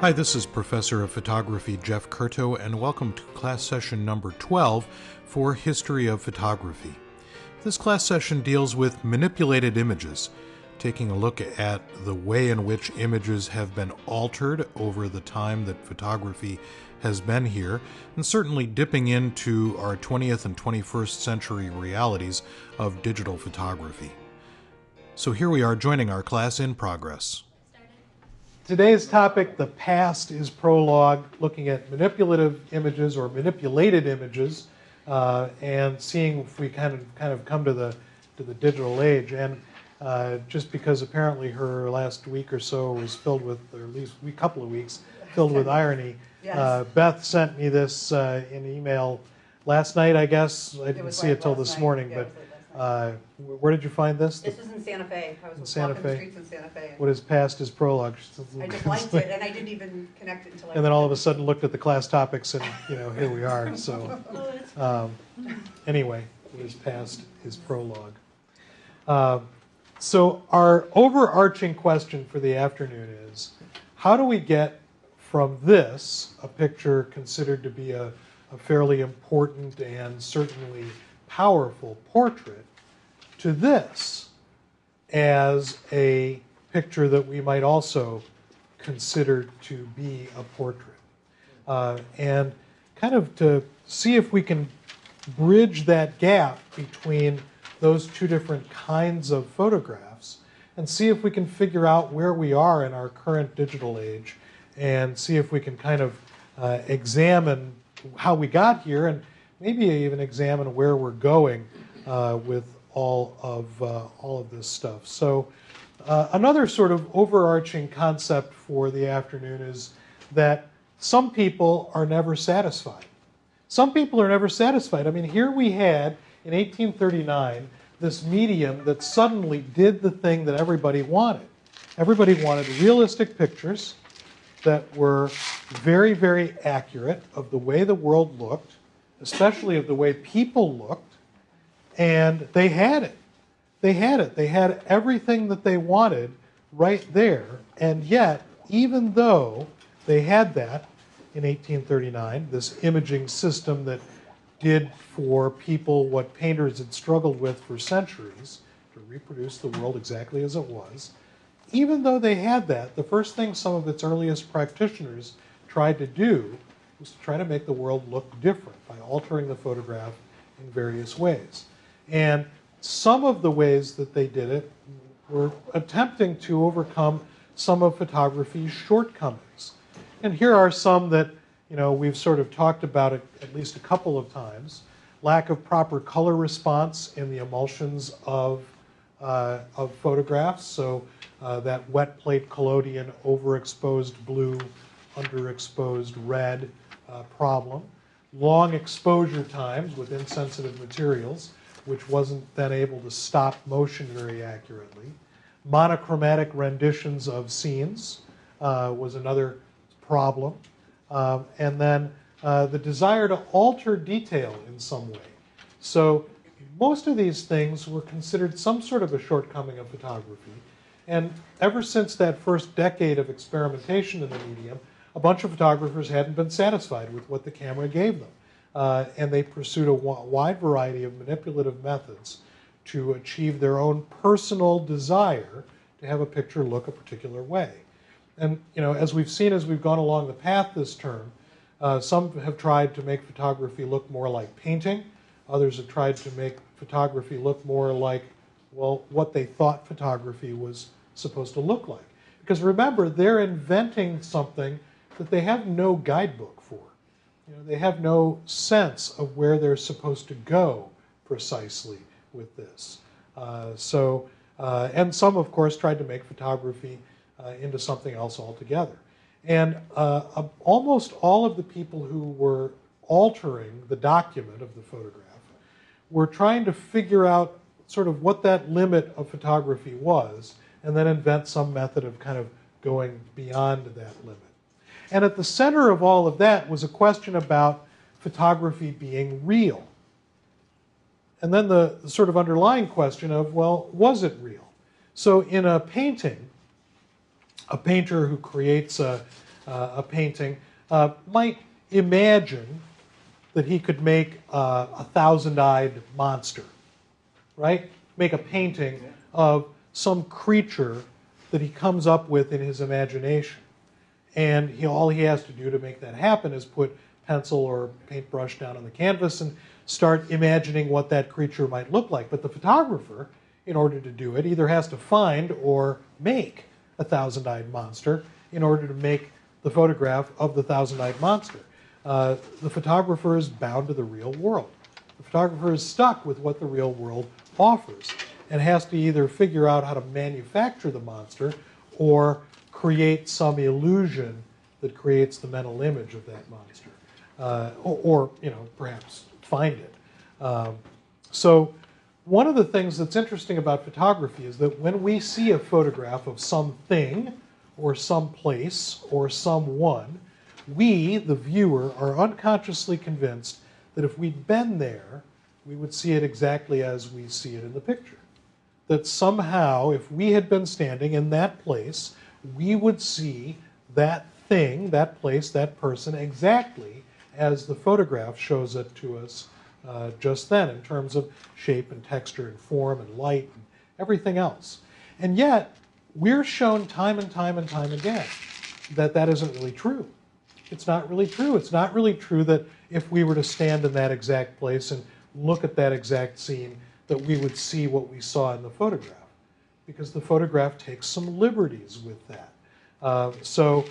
Hi, this is Professor of Photography Jeff Curto, and welcome to class session number 12 for History of Photography. This class session deals with manipulated images, taking a look at the way in which images have been altered over the time that photography has been here, and certainly dipping into our 20th and 21st century realities of digital photography. So here we are joining our class in progress. Today's topic, The Past is Prologue, looking at manipulative images or manipulated images, and seeing if we kind of come to the digital age. And just because apparently her last week or so was filled with, or at least a couple of weeks, filled with irony, yes. Beth sent me this in email last night, I guess. I didn't see it till this morning, but where did you find this? This was in Santa Fe. I was Fe? walking the streets in Santa Fe. What is Past is Prologue? I just liked it, and I didn't even connect it until I... And then all of a sudden looked at the class topics, and here we are. So anyway, what is Past is Prologue. So our overarching question for the afternoon is, how do we get from this, a picture considered to be a fairly important and certainly powerful portrait, to this as a picture that we might also consider to be a portrait. And kind of to see if we can bridge that gap between those two different kinds of photographs and see if we can figure out where we are in our current digital age and see if we can kind of examine how we got here and maybe even examine where we're going with all of this stuff. So another sort of overarching concept for the afternoon is that some people are never satisfied. Some people are never satisfied. I mean, here we had, in 1839, this medium that suddenly did the thing that everybody wanted. Everybody wanted realistic pictures that were very, very accurate of the way the world looked, especially of the way people looked, and they had it. They had it. They had everything that they wanted right there, and yet, even though they had that in 1839, this imaging system that did for people what painters had struggled with for centuries, to reproduce the world exactly as it was, even though they had that, the first thing some of its earliest practitioners tried to do was to try to make the world look different by altering the photograph in various ways. And some of the ways that they did it were attempting to overcome some of photography's shortcomings. And here are some that we've sort of talked about at least a couple of times. Lack of proper color response in the emulsions of photographs. So that wet plate collodion, overexposed blue, underexposed red problem. Long exposure times with insensitive materials, which wasn't then able to stop motion very accurately. Monochromatic renditions of scenes was another problem. And then the desire to alter detail in some way. So most of these things were considered some sort of a shortcoming of photography. And ever since that first decade of experimentation in the medium, a bunch of photographers hadn't been satisfied with what the camera gave them. And they pursued a wide variety of manipulative methods to achieve their own personal desire to have a picture look a particular way. And as we've seen as we've gone along the path this term, some have tried to make photography look more like painting. Others have tried to make photography look more like, well, what they thought photography was supposed to look like. Because remember, they're inventing something that they have no guidebook for. They have no sense of where they're supposed to go precisely with this. And some, of course, tried to make photography into something else altogether. And almost all of the people who were altering the document of the photograph were trying to figure out sort of what that limit of photography was, and then invent some method of kind of going beyond that limit. And at the center of all of that was a question about photography being real. And then the sort of underlying question of, well, was it real? So in a painting, a painter who creates a a painting, might imagine that he could make a thousand-eyed monster, right? Make a painting of some creature that he comes up with in his imagination. And all he has to do to make that happen is put pencil or paintbrush down on the canvas and start imagining what that creature might look like. But the photographer, in order to do it, either has to find or make a thousand-eyed monster in order to make the photograph of the thousand-eyed monster. The photographer is bound to the real world. The photographer is stuck with what the real world offers and has to either figure out how to manufacture the monster or create some illusion that creates the mental image of that monster, or perhaps find it. So one of the things that's interesting about photography is that when we see a photograph of something or some place or someone, we, the viewer, are unconsciously convinced that if we'd been there, we would see it exactly as we see it in the picture. That somehow, if we had been standing in that place, we would see that thing, that place, that person exactly as the photograph shows it to us just then, in terms of shape and texture and form and light and everything else. And yet, we're shown time and time and time again that that isn't really true. It's not really true. It's not really true that if we were to stand in that exact place and look at that exact scene, that we would see what we saw in the photograph, because the photograph takes some liberties with that. So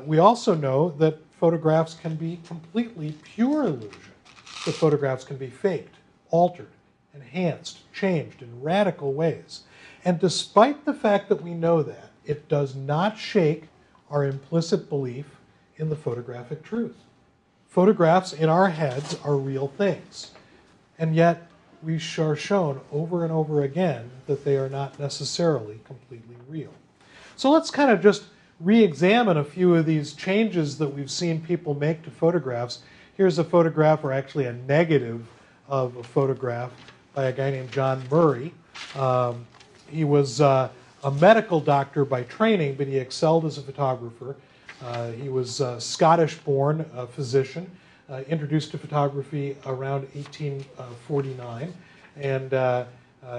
we also know that photographs can be completely pure illusion. The photographs can be faked, altered, enhanced, changed in radical ways. And despite the fact that we know that, it does not shake our implicit belief in the photographic truth. Photographs in our heads are real things. And yet, we are shown over and over again that they are not necessarily completely real. So let's kind of just re-examine a few of these changes that we've seen people make to photographs. Here's a photograph, or actually a negative of a photograph by a guy named John Murray. He was a medical doctor by training, but he excelled as a photographer. He was a Scottish-born physician, introduced to photography around 1849, and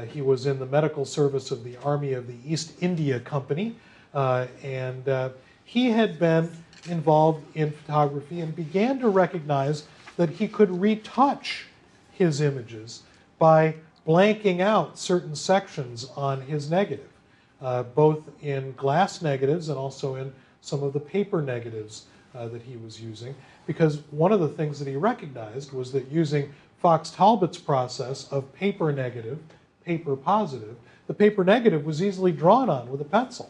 he was in the medical service of the Army of the East India Company, and he had been involved in photography and began to recognize that he could retouch his images by blanking out certain sections on his negative, both in glass negatives and also in some of the paper negatives that he was using, because one of the things that he recognized was that using Fox Talbot's process of paper negative, paper positive, the paper negative was easily drawn on with a pencil.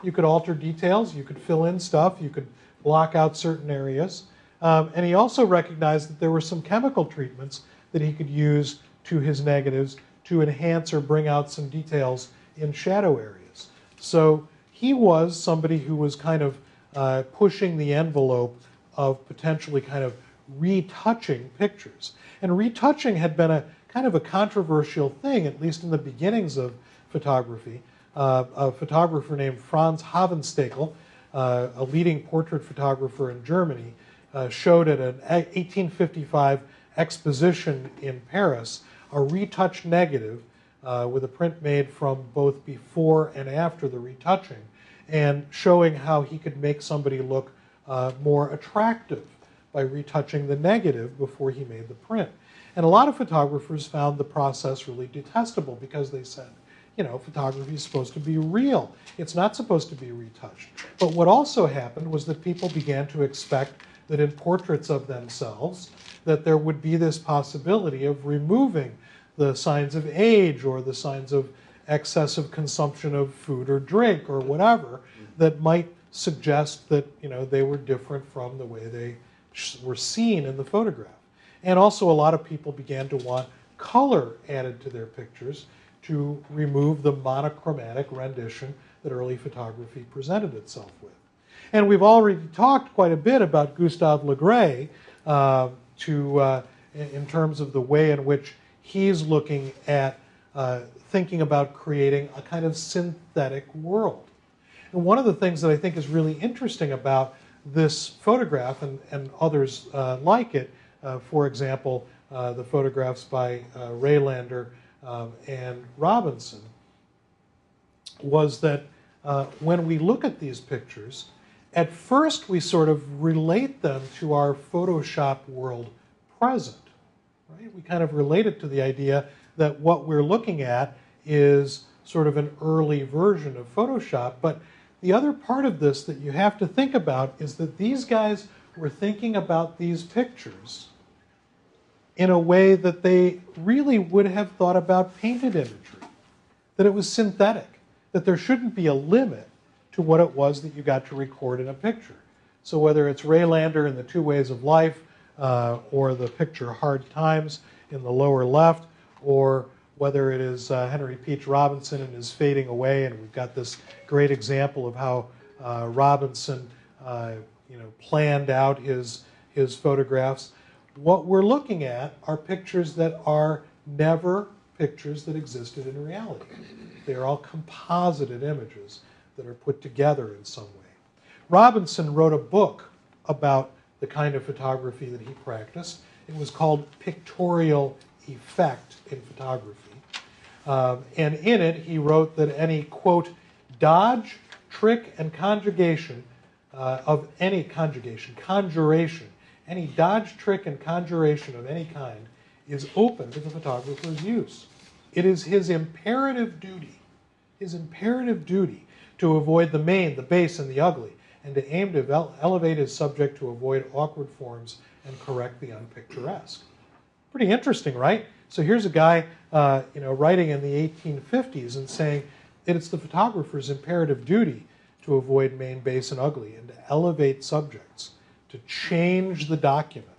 You could alter details, you could fill in stuff, you could block out certain areas, and he also recognized that there were some chemical treatments that he could use to his negatives to enhance or bring out some details in shadow areas. So he was somebody who was kind of pushing the envelope of potentially kind of retouching pictures. And retouching had been a kind of a controversial thing, at least in the beginnings of photography. A photographer named Franz Havenstekel, a leading portrait photographer in Germany, showed at an 1855 exposition in Paris a retouched negative with a print made from both before and after the retouching, and showing how he could make somebody look more attractive by retouching the negative before he made the print. And a lot of photographers found the process really detestable because they said, you know, photography is supposed to be real. It's not supposed to be retouched. But what also happened was that people began to expect that in portraits of themselves, that there would be this possibility of removing the signs of age or the signs of excessive consumption of food or drink or whatever that might suggest that, you know, they were different from the way they were seen in the photograph. And also a lot of people began to want color added to their pictures to remove the monochromatic rendition that early photography presented itself with. And we've already talked quite a bit about Gustave Le Gray in terms of the way in which he's looking at thinking about creating a kind of synthetic world. And one of the things that I think is really interesting about this photograph and others like it, for example, the photographs by Raylander and Robinson, was that when we look at these pictures, at first we sort of relate them to our Photoshop world present. Right? We kind of relate it to the idea that what we're looking at is sort of an early version of Photoshop. But the other part of this that you have to think about is that these guys were thinking about these pictures in a way that they really would have thought about painted imagery, that it was synthetic, that there shouldn't be a limit to what it was that you got to record in a picture. So whether it's Raylander in The 2 Ways of Life, or the picture Hard Times in the lower left, or whether it is Henry Peach Robinson and his Fading Away, and we've got this great example of how Robinson planned out his photographs. What we're looking at are pictures that are never pictures that existed in reality. They are all composited images that are put together in some way. Robinson wrote a book about the kind of photography that he practiced. It was called Pictorial Effect in Photography. And in it, he wrote that any, quote, dodge, trick, and conjuration of any conjuration, any dodge, trick, and conjuration of any kind is open to the photographer's use. It is his imperative duty to avoid the main, the base, and the ugly, and to aim to elevate his subject to avoid awkward forms and correct the unpicturesque. Pretty interesting, right? So here's a guy, writing in the 1850s and saying that it's the photographer's imperative duty to avoid main, base, and ugly, and to elevate subjects, to change the document,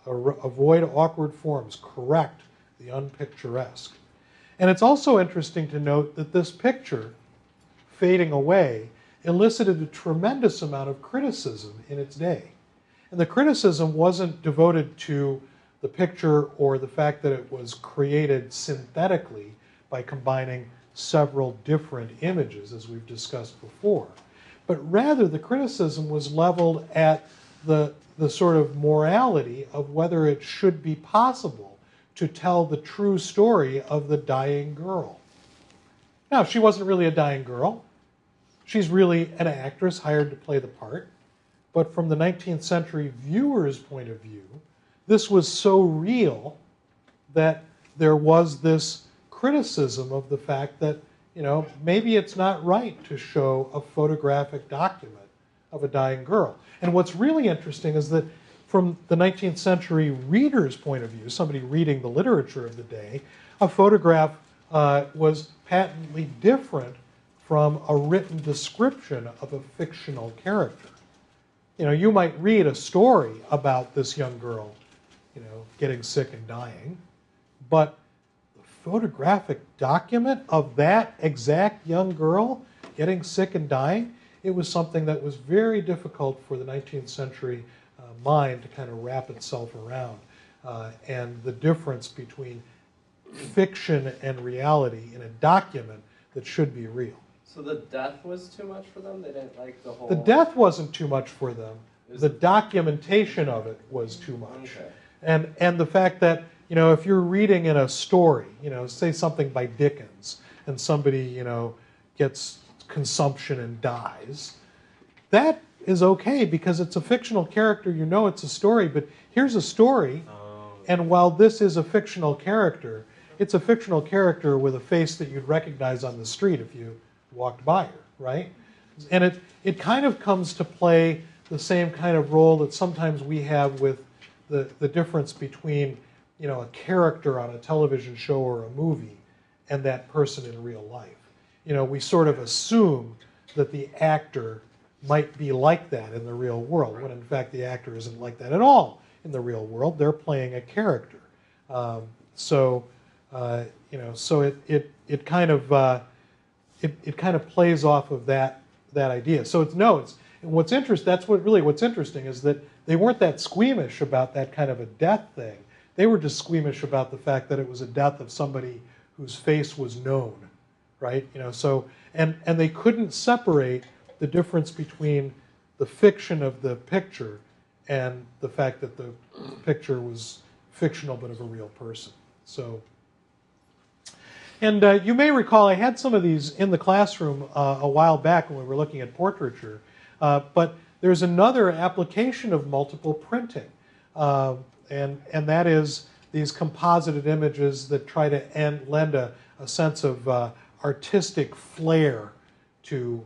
avoid awkward forms, correct the unpicturesque. And it's also interesting to note that this picture, Fading Away, elicited a tremendous amount of criticism in its day. And the criticism wasn't devoted to the picture or the fact that it was created synthetically by combining several different images, as we've discussed before. But rather, the criticism was leveled at the sort of morality of whether it should be possible to tell the true story of the dying girl. Now, she wasn't really a dying girl. She's really an actress hired to play the part. But from the 19th century viewer's point of view, this was so real that there was this criticism of the fact that, maybe it's not right to show a photographic document of a dying girl. And what's really interesting is that from the 19th century reader's point of view, somebody reading the literature of the day, a photograph was patently different from a written description of a fictional character. You might read a story about this young girl, getting sick and dying, but the photographic document of that exact young girl getting sick and dying, it was something that was very difficult for the 19th century mind to kind of wrap itself around. And the difference between fiction and reality in a document that should be real. So the death was too much for them? They didn't like the whole... The death wasn't too much for them. The documentation of it was too much. Okay. And the fact that, if you're reading in a story, say something by Dickens, and somebody, gets consumption and dies, that is okay because it's a fictional character, it's a story, but here's a story, and while this is a fictional character, it's a fictional character with a face that you'd recognize on the street if you walked by her, right? And it kind of comes to play the same kind of role that sometimes we have with the difference between, a character on a television show or a movie and that person in real life. We sort of assume that the actor might be like that in the real world, when in fact the actor isn't like that at all in the real world. They're playing a character. So it kind of plays off of that idea. So what's interesting is that they weren't that squeamish about that kind of a death thing. They were just squeamish about the fact that it was a death of somebody whose face was known, right? So and they couldn't separate the difference between the fiction of the picture and the fact that the picture was fictional but of a real person. So, and you may recall I had some of these in the classroom a while back when we were looking at portraiture, but there's another application of multiple printing, and that is these composited images that try to lend a sense of artistic flair to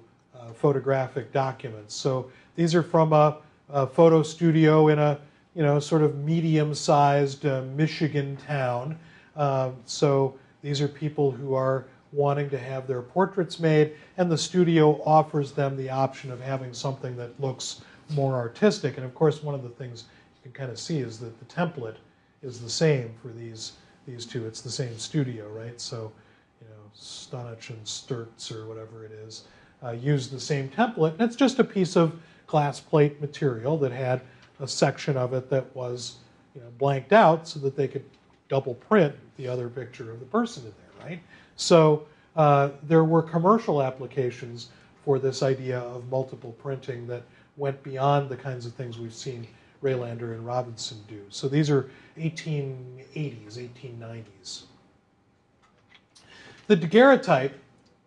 photographic documents. So these are from a photo studio in a sort of medium-sized Michigan town. So these are people who are wanting to have their portraits made, and the studio offers them the option of having something that looks more artistic. And of course, one of the things you can kind of see is that the template is the same for these two. It's the same studio, right? So, Stunich and Sturts or whatever it is, use the same template. And it's just a piece of glass plate material that had a section of it that was blanked out so that they could double print the other picture of the person in there, right? So there were commercial applications for this idea of multiple printing that went beyond the kinds of things we've seen Raylander and Robinson do. So these are 1880s, 1890s. The daguerreotype,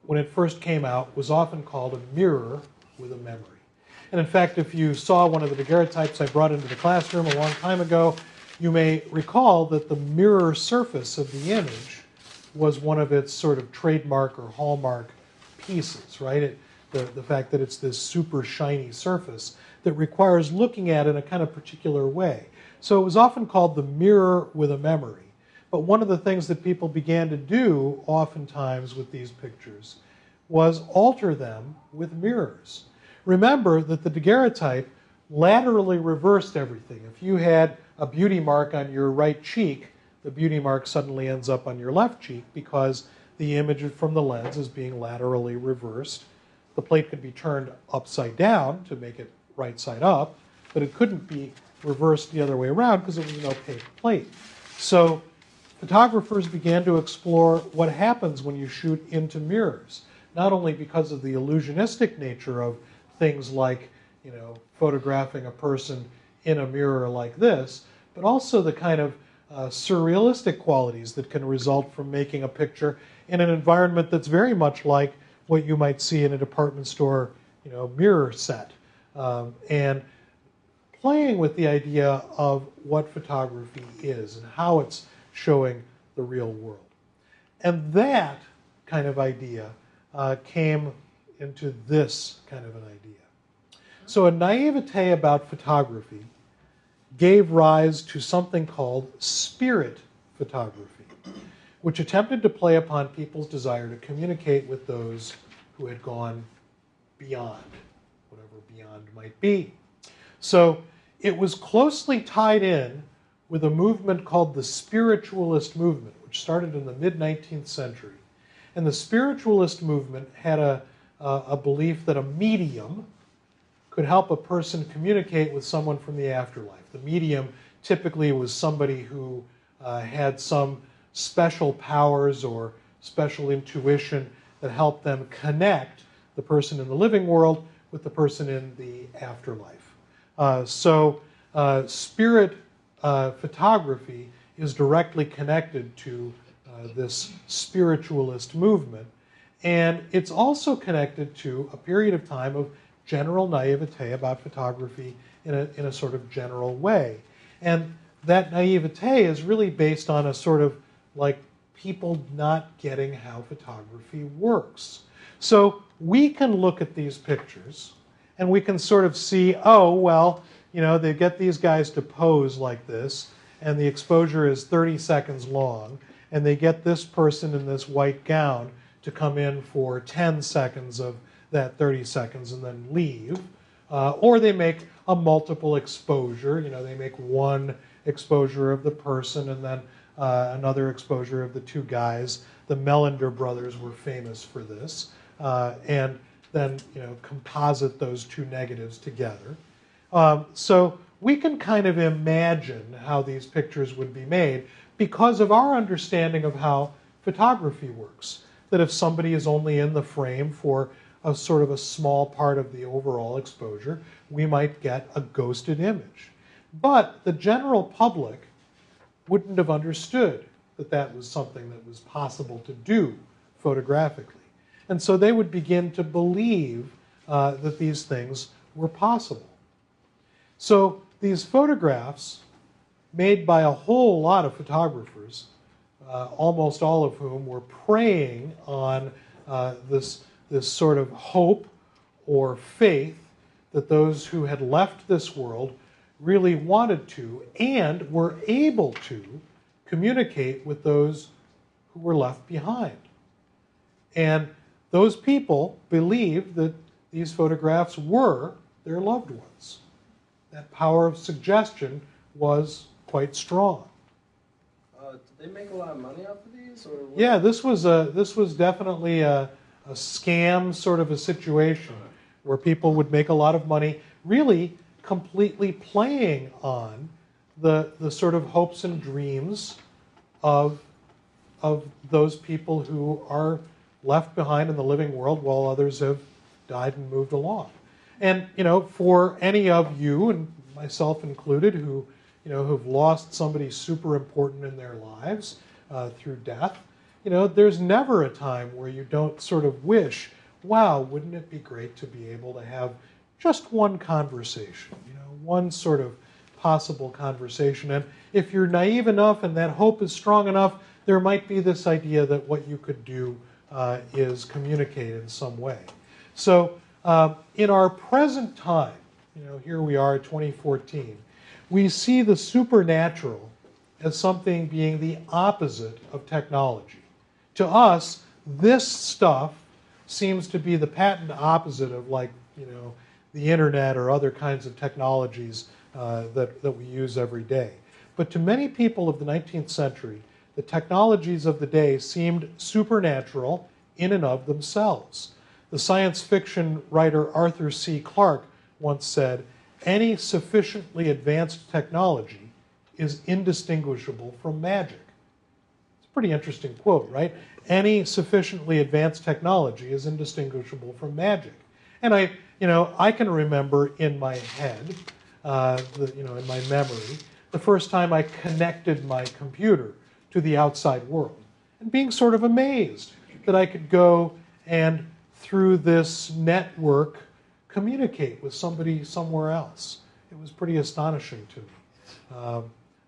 when it first came out, was often called a mirror with a memory. And in fact, if you saw one of the daguerreotypes I brought into the classroom a long time ago, you may recall that the mirror surface of the image was one of its sort of trademark or hallmark pieces, right? The fact that it's this super shiny surface that requires looking at it in a kind of particular way. So it was often called the mirror with a memory. But one of the things that people began to do oftentimes with these pictures was alter them with mirrors. Remember that the daguerreotype laterally reversed everything. If you had a beauty mark on your right cheek, the beauty mark suddenly ends up on your left cheek because the image from the lens is being laterally reversed. The plate could be turned upside down to make it right side up, but it couldn't be reversed the other way around because it was an opaque plate. So photographers began to explore what happens when you shoot into mirrors, not only because of the illusionistic nature of things like, photographing a person in a mirror like this, but also the kind of surrealistic qualities that can result from making a picture in an environment that's very much like what you might see in a department store, mirror set. And playing with the idea of what photography is and how it's showing the real world. And that kind of idea came into this kind of an idea. So a naivete about photography gave rise to something called spirit photography, which attempted to play upon people's desire to communicate with those who had gone beyond, whatever beyond might be. So it was closely tied in with a movement called the spiritualist movement, which started in the mid-19th century. And the spiritualist movement had a belief that a medium could help a person communicate with someone from the afterlife. The medium typically was somebody who had some special powers or special intuition that helped them connect the person in the living world with the person in the afterlife. So spirit photography is directly connected to this spiritualist movement, and it's also connected to a period of time of general naivete about photography in a sort of general way. And that naivete is really based on a sort of like people not getting how photography works. So we can look at these pictures and we can sort of see, oh, well, they get these guys to pose like this, and the exposure is 30 seconds long, and they get this person in this white gown to come in for 10 seconds of that 30 seconds and then leave. Or they make a multiple exposure. They make one exposure of the person and then another exposure of the two guys. The Melander brothers were famous for this. And then composite those two negatives together. So we can kind of imagine how these pictures would be made because of our understanding of how photography works. That if somebody is only in the frame for a sort of a small part of the overall exposure, we might get a ghosted image. But the general public wouldn't have understood that that was something that was possible to do photographically. And so they would begin to believe that these things were possible. So these photographs, made by a whole lot of photographers, almost all of whom were preying on this sort of hope or faith that those who had left this world really wanted to and were able to communicate with those who were left behind. And those people believed that these photographs were their loved ones. That power of suggestion was quite strong. Did they make a lot of money off of these? Or what? Yeah, this was definitely a scam sort of a situation where people would make a lot of money, really completely playing on the sort of hopes and dreams of those people who are left behind in the living world while others have died and moved along. And, you know, for any of you, and myself included, who, you know, who've lost somebody super important in their lives through death, you know, there's never a time where you don't sort of wish, wow, wouldn't it be great to be able to have just one conversation, you know, one sort of possible conversation. And if you're naive enough and that hope is strong enough, there might be this idea that what you could do is communicate in some way. So in our present time, you know, here we are, 2014, we see the supernatural as something being the opposite of technology. To us, this stuff seems to be the patent opposite of, like, you know, the internet or other kinds of technologies that we use every day. But to many people of the 19th century, the technologies of the day seemed supernatural in and of themselves. The science fiction writer Arthur C. Clarke once said, "Any sufficiently advanced technology is indistinguishable from magic." It's a pretty interesting quote, right? Any sufficiently advanced technology is indistinguishable from magic. And I can remember in my head, in my memory, the first time I connected my computer to the outside world, and being sort of amazed that I could go and, through this network, communicate with somebody somewhere else. It was pretty astonishing to me.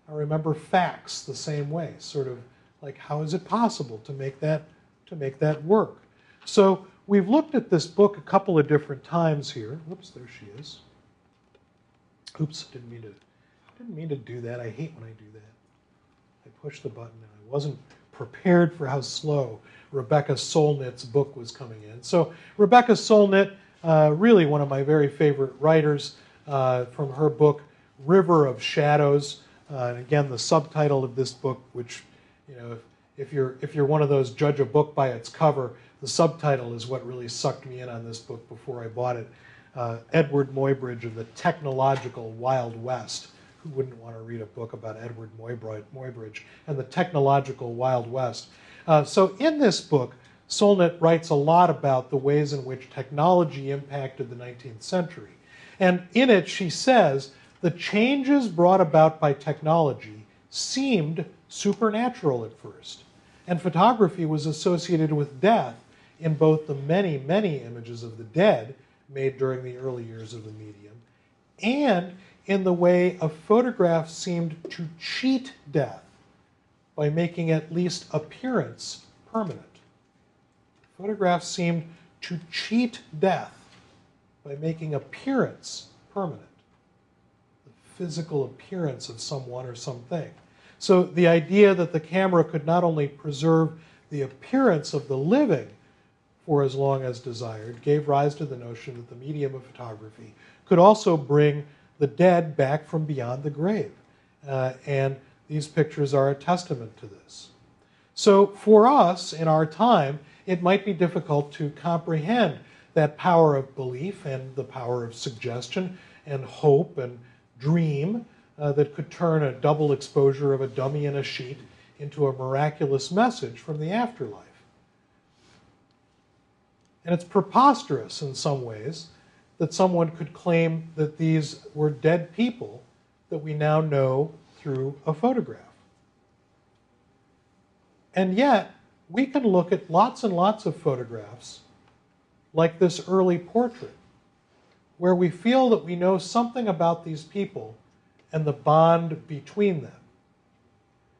I remember fax the same way, sort of like, how is it possible to make that work? So we've looked at this book a couple of different times here. Whoops, there she is. Oops, didn't mean to do that. I hate when I do that. I pushed the button and I wasn't prepared for how slow Rebecca Solnit's book was coming in. So Rebecca Solnit, really one of my very favorite writers, from her book River of Shadows. And again, the subtitle of this book, which, you know, if you're one of those judge a book by its cover, the subtitle is what really sucked me in on this book before I bought it. Edward Muybridge and the Technological Wild West. Who wouldn't want to read a book about Edward Muybridge and the Technological Wild West? So in this book, Solnit writes a lot about the ways in which technology impacted the 19th century. And in it, she says, the changes brought about by technology seemed supernatural at first. And photography was associated with death in both the many, many images of the dead made during the early years of the medium, and in the way a photograph seemed to cheat death by making at least appearance permanent. Photographs seemed to cheat death by making appearance permanent, the physical appearance of someone or something. So the idea that the camera could not only preserve the appearance of the living for as long as desired gave rise to the notion that the medium of photography could also bring the dead back from beyond the grave. And these pictures are a testament to this. So for us, in our time, it might be difficult to comprehend that power of belief and the power of suggestion and hope and dream that could turn a double exposure of a dummy in a sheet into a miraculous message from the afterlife. And it's preposterous in some ways that someone could claim that these were dead people that we now know through a photograph. And yet, we can look at lots and lots of photographs like this early portrait, where we feel that we know something about these people and the bond between them.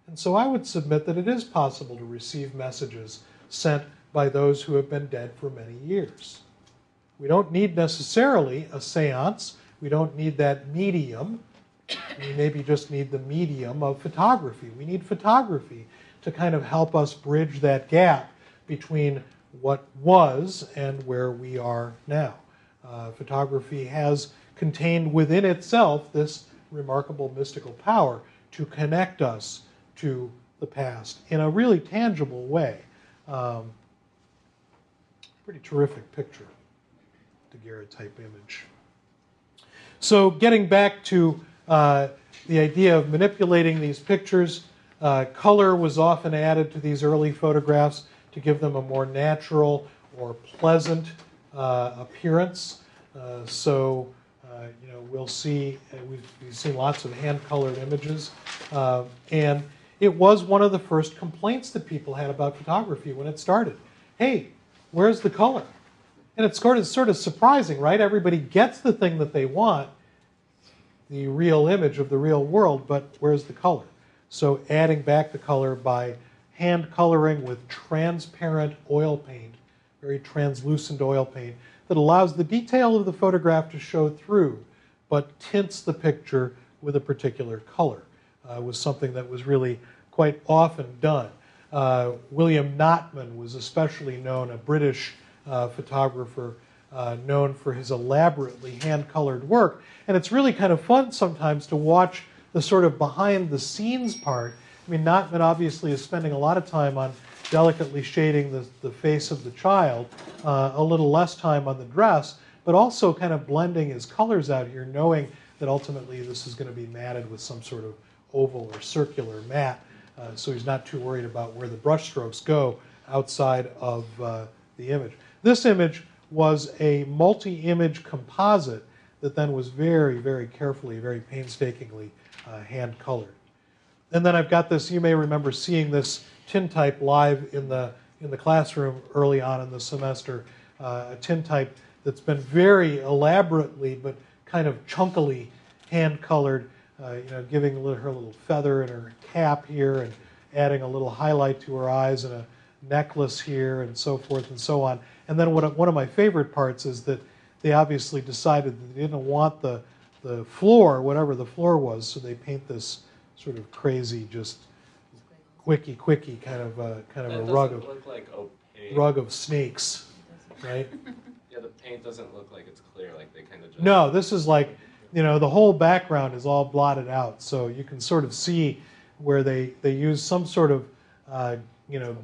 And so I would submit that it is possible to receive messages sent by those who have been dead for many years. We don't need necessarily a seance. We don't need that medium. We maybe just need the medium of photography. We need photography to kind of help us bridge that gap between what was and where we are now. Photography has contained within itself this remarkable mystical power to connect us to the past in a really tangible way. Pretty terrific picture, daguerreotype image. So getting back to the idea of manipulating these pictures, color was often added to these early photographs to give them a more natural or pleasant appearance. We'll see, we've seen lots of hand-colored images, and it was one of the first complaints that people had about photography when it started. Hey, where's the color? And it's sort of surprising, right? Everybody gets the thing that they want, the real image of the real world, but where's the color? So adding back the color by hand coloring with transparent oil paint, very translucent oil paint, that allows the detail of the photograph to show through, but tints the picture with a particular color, was something that was really quite often done. William Notman was especially known, a British photographer known for his elaborately hand-colored work. And it's really kind of fun sometimes to watch the sort of behind-the-scenes part. I mean, Notman obviously is spending a lot of time on delicately shading the face of the child, a little less time on the dress, but also kind of blending his colors out here, knowing that ultimately this is going to be matted with some sort of oval or circular mat, so he's not too worried about where the brush strokes go outside of the image. This image was a multi-image composite that then was very, very carefully, very painstakingly hand-colored. And then I've got this, you may remember seeing this tintype live in the classroom early on in the semester, a tintype that's been very elaborately but kind of chunkily hand-colored, giving her little feather and her cap here and adding a little highlight to her eyes and a necklace here and so forth and so on. And then one of my favorite parts is that they obviously decided that they didn't want the floor, whatever the floor was, so they paint this sort of crazy, just quickie kind of a rug of snakes, right? Yeah, the paint doesn't look like it's clear, like they kind of just... No, this is like, the whole background is all blotted out, so you can sort of see where they use some sort of,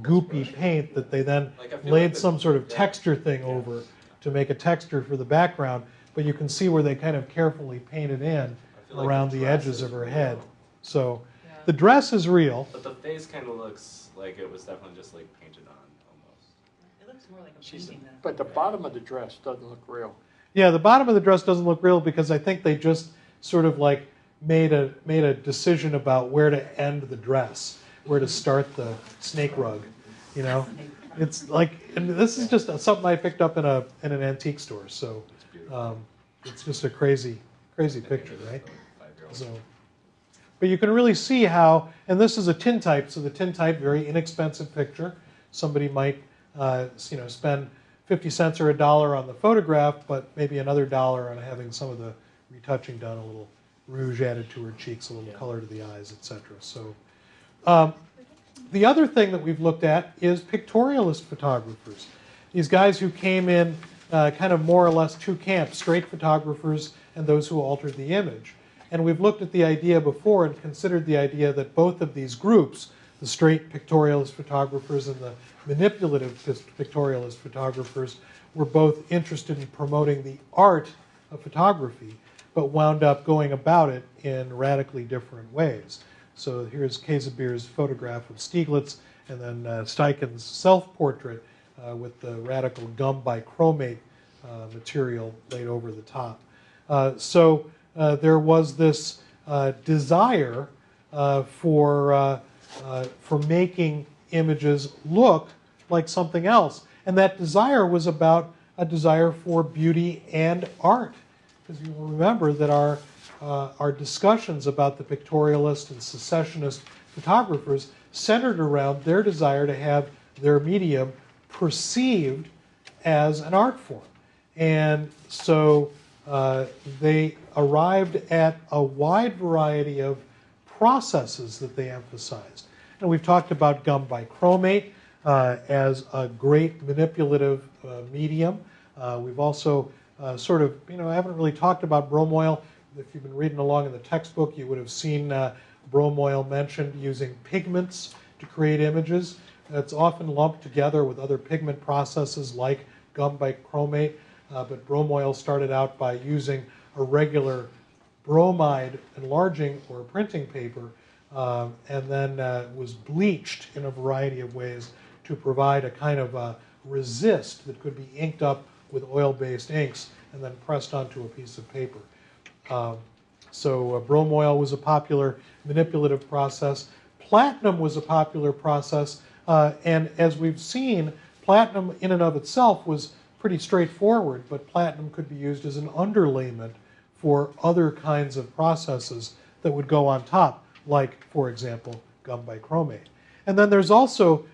goopy paint that they then laid some sort of texture thing over to make a texture for the background, but you can see where they kind of carefully painted in around the edges of her head. So the dress is real. But the face kind of looks like it was definitely just like painted on almost. It looks more like a painting than But the bottom of the dress doesn't look real. Yeah, the bottom of the dress doesn't look real because I think they just sort of like made a decision about where to end the dress, where to start the snake rug. It's like, and this is just something I picked up in an antique store. So it's just a crazy picture, right? So, but you can really see how, and this is a tintype. So the tintype, very inexpensive picture. Somebody might spend 50 cents or $1 on the photograph, but maybe another $1 on having some of the retouching done, a little rouge added to her cheeks, a little color to the eyes, etc. So the other thing that we've looked at is pictorialist photographers. These guys who came in kind of more or less two camps, straight photographers and those who altered the image. And we've looked at the idea before and considered the idea that both of these groups, the straight pictorialist photographers and the manipulative pictorialist photographers, were both interested in promoting the art of photography, but wound up going about it in radically different ways. So here's Casebeer's photograph of Stieglitz, and then Steichen's self-portrait with the radical gum bichromate material laid over the top. So there was this desire for making images look like something else. And that desire was about a desire for beauty and art. Because you will remember that our discussions about the pictorialist and secessionist photographers centered around their desire to have their medium perceived as an art form. And so they arrived at a wide variety of processes that they emphasized. And we've talked about gum bichromate as a great manipulative medium. We've also sort of, I haven't really talked about bromoil. If you've been reading along in the textbook, you would have seen bromoil mentioned using pigments to create images. It's often lumped together with other pigment processes like gum bichromate, but bromoil started out by using a regular bromide enlarging or printing paper, and then was bleached in a variety of ways to provide a kind of a resist that could be inked up with oil-based inks and then pressed onto a piece of paper. So bromoil was a popular manipulative process. Platinum was a popular process, and as we've seen, platinum in and of itself was pretty straightforward, but platinum could be used as an underlayment for other kinds of processes that would go on top, like, for example, gum bichromate. And then there's also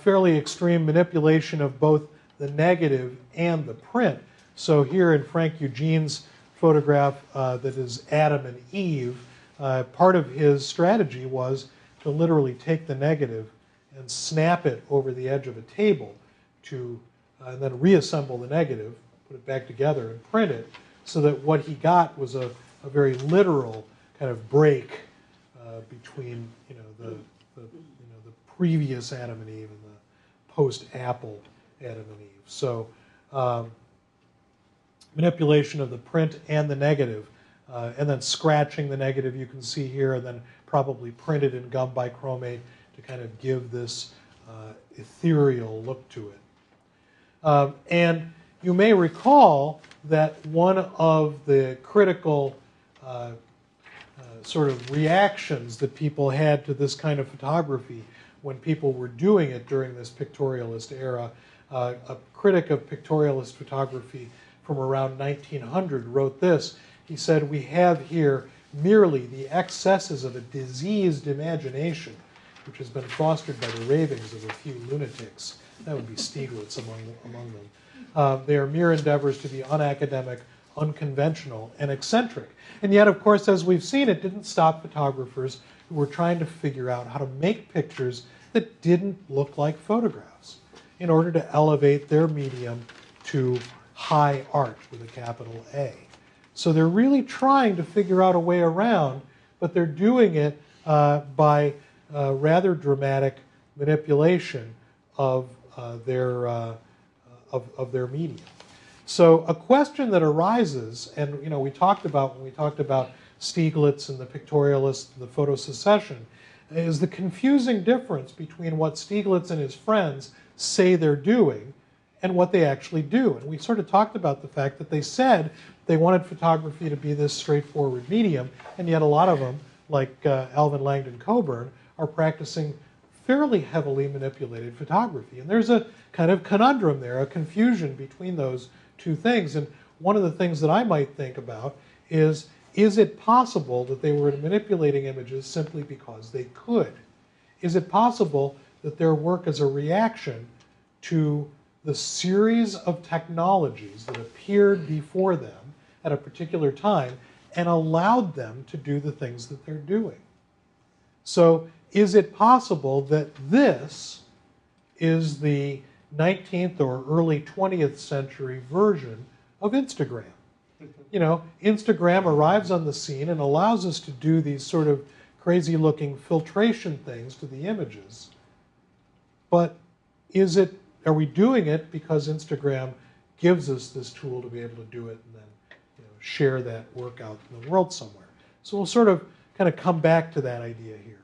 fairly extreme manipulation of both the negative and the print. So here in Frank Eugene's photograph that is Adam and Eve, part of his strategy was to literally take the negative and snap it over the edge of a table to and then reassemble the negative, put it back together and print it, so that what he got was a very literal kind of break between the previous Adam and Eve and the post-Apple Adam and Eve. So manipulation of the print and the negative, and then scratching the negative you can see here, and then probably printed in gum bichromate to kind of give this ethereal look to it. And you may recall that one of the critical sort of reactions that people had to this kind of photography when people were doing it during this pictorialist era, a critic of pictorialist photography from around 1900 wrote this. He said, "We have here merely the excesses of a diseased imagination, which has been fostered by the ravings of a few lunatics." That would be Stieglitz among them. They are mere endeavors to be unacademic, unconventional, and eccentric. And yet, of course, as we've seen, it didn't stop photographers who were trying to figure out how to make pictures that didn't look like photographs in order to elevate their medium to high art with a capital A. So they're really trying to figure out a way around, but they're doing it by rather dramatic manipulation of their medium. So a question that arises, and we talked about when we talked about Stieglitz and the pictorialist and the photo secession, is the confusing difference between what Stieglitz and his friends say they're doing and what they actually do. And we sort of talked about the fact that they said they wanted photography to be this straightforward medium, and yet a lot of them, like Alvin Langdon Coburn, are practicing fairly heavily manipulated photography. And there's a kind of conundrum there, a confusion between those two things. And one of the things that I might think about is it possible that they were manipulating images simply because they could? Is it possible that their work is a reaction to the series of technologies that appeared before them at a particular time and allowed them to do the things that they're doing? So is it possible that this is the 19th or early 20th century version of Instagram? Instagram arrives on the scene and allows us to do these sort of crazy looking filtration things to the images. But are we doing it because Instagram gives us this tool to be able to do it and then share that work out in the world somewhere? So we'll sort of kind of come back to that idea here.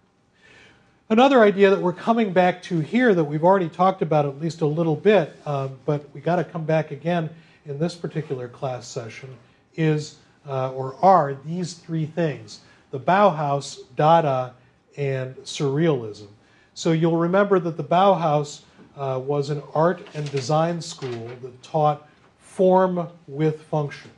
Another idea that we're coming back to here that we've already talked about at least a little bit, but we got to come back again in this particular class session is, or are these three things: the Bauhaus, Dada, and Surrealism. So you'll remember that the Bauhaus was an art and design school that taught form with function.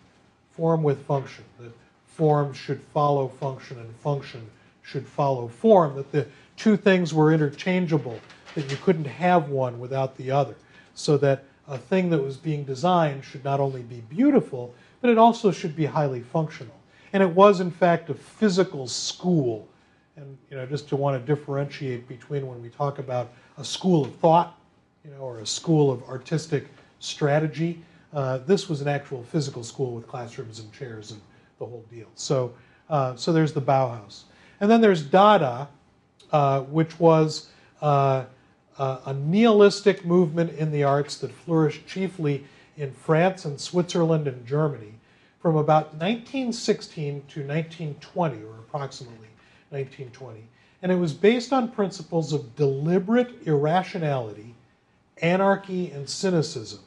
Form with function. That form should follow function and function should follow form. That the two things were interchangeable, that you couldn't have one without the other. So that a thing that was being designed should not only be beautiful, but it also should be highly functional. And it was, in fact, a physical school. And just to want to differentiate between when we talk about a school of thought, or a school of artistic strategy, this was an actual physical school with classrooms and chairs and the whole deal. So there's the Bauhaus. And then there's Dada, which was a nihilistic movement in the arts that flourished chiefly in France and Switzerland and Germany from about 1916 to 1920, or approximately 1920. And it was based on principles of deliberate irrationality, anarchy, and cynicism,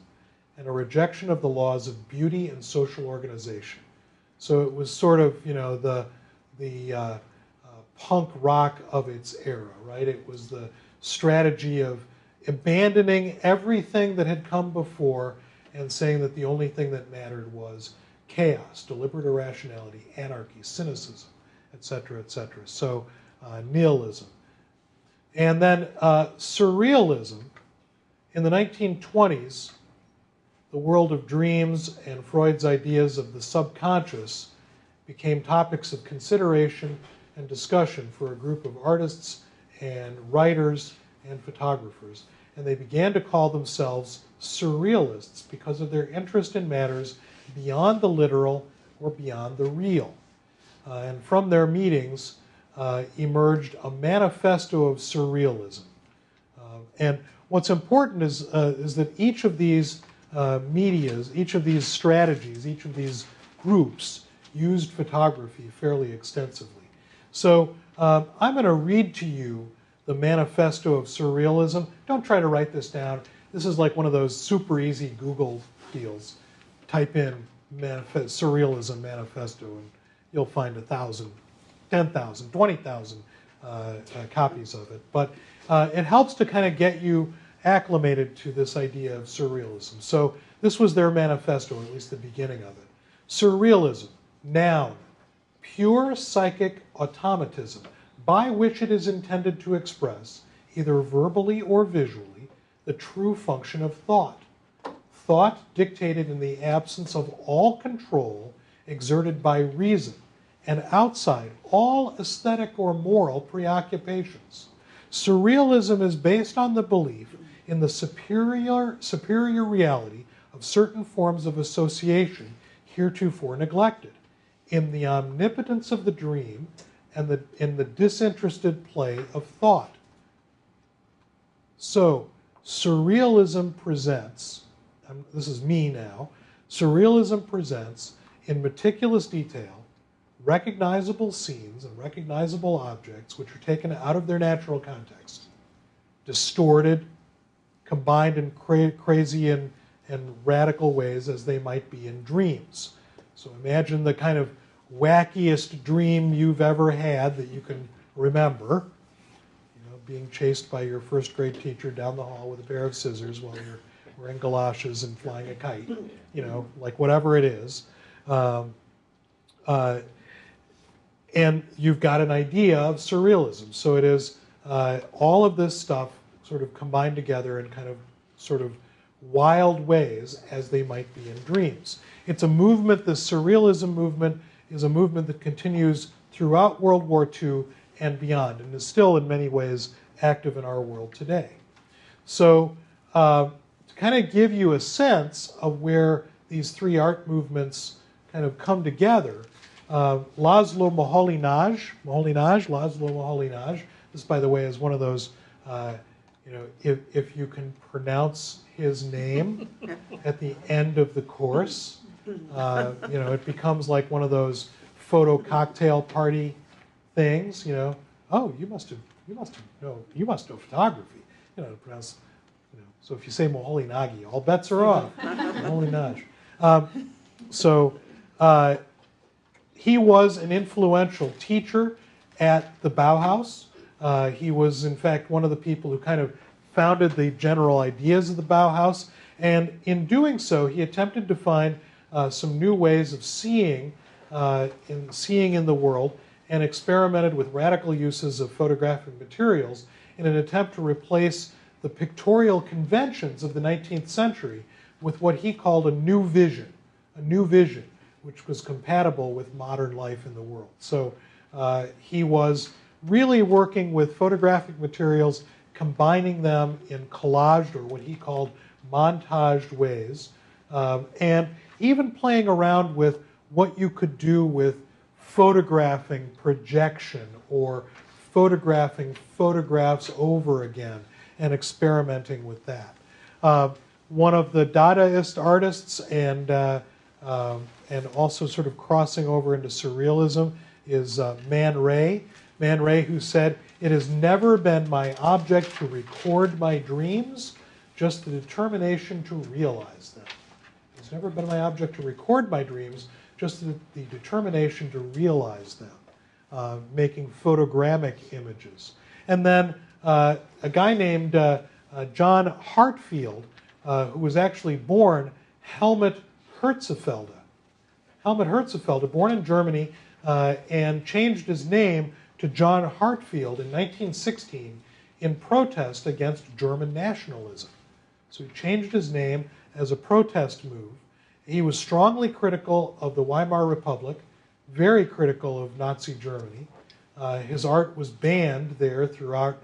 and a rejection of the laws of beauty and social organization. So it was sort of, the punk rock of its era, right? It was the strategy of abandoning everything that had come before and saying that the only thing that mattered was chaos, deliberate irrationality, anarchy, cynicism, etc., etc. So nihilism. And then surrealism. In the 1920s, the world of dreams and Freud's ideas of the subconscious became topics of consideration and discussion for a group of artists and writers and photographers. And they began to call themselves surrealists because of their interest in matters beyond the literal or beyond the real. And from their meetings emerged a manifesto of surrealism. And what's important is that each of these medias, each of these strategies, each of these groups used photography fairly extensively. So I'm going to read to you the manifesto of surrealism. Don't try to write this down. This is like one of those super easy Google deals. Type in surrealism manifesto and you'll find 1,000, 10,000, 20,000 copies of it. But it helps to kind of get you acclimated to this idea of surrealism. So this was their manifesto, or at least the beginning of it. Surrealism, noun, pure psychic automatism, by which it is intended to express, either verbally or visually, the true function of thought. Thought dictated in the absence of all control exerted by reason and outside all aesthetic or moral preoccupations. Surrealism is based on the belief in the superior reality of certain forms of association heretofore neglected, in the omnipotence of the dream and in the disinterested play of thought. So, surrealism presents, this is me now, surrealism presents in meticulous detail recognizable scenes and recognizable objects which are taken out of their natural context, distorted, combined in crazy and radical ways as they might be in dreams. So imagine the kind of wackiest dream you've ever had that you can remember, being chased by your first grade teacher down the hall with a pair of scissors while you're wearing galoshes and flying a kite, like whatever it is. And you've got an idea of surrealism. So it is all of this stuff sort of combined together in kind of sort of wild ways as they might be in dreams. It's a movement, the surrealism movement is a movement that continues throughout World War II and beyond, and is still in many ways active in our world today. So to kind of give you a sense of where these three art movements kind of come together, Laszlo Moholy-Nagy, this, by the way, is one of those, if you can pronounce his name at the end of the course, it becomes like one of those photo cocktail party things, oh, you must have you must know photography. To pronounce, so if you say Moholy-Nagy, all bets are off. Moholy-Nagy. He was an influential teacher at the Bauhaus. He was, in fact, one of the people who kind of founded the general ideas of the Bauhaus. And in doing so, he attempted to find some new ways of seeing in the world, and experimented with radical uses of photographic materials in an attempt to replace the pictorial conventions of the 19th century with what he called a new vision, which was compatible with modern life in the world. So he was really working with photographic materials, combining them in collaged, or what he called montaged ways, and even playing around with what you could do with photographing projection or photographing photographs over again and experimenting with that. One of the Dadaist artists and also sort of crossing over into Surrealism is Man Ray. Man Ray, who said, "It has never been my object to record my dreams, just the determination to realize them. It's never been my object to record my dreams, just the determination to realize them," making photogrammic images. And then a guy named John Hartfield, who was actually born Helmut Herzfelde. Helmut Herzfelde, born in Germany, and changed his name to John Hartfield in 1916 in protest against German nationalism. So he changed his name as a protest move. He was strongly critical of the Weimar Republic, very critical of Nazi Germany. His art was banned there throughout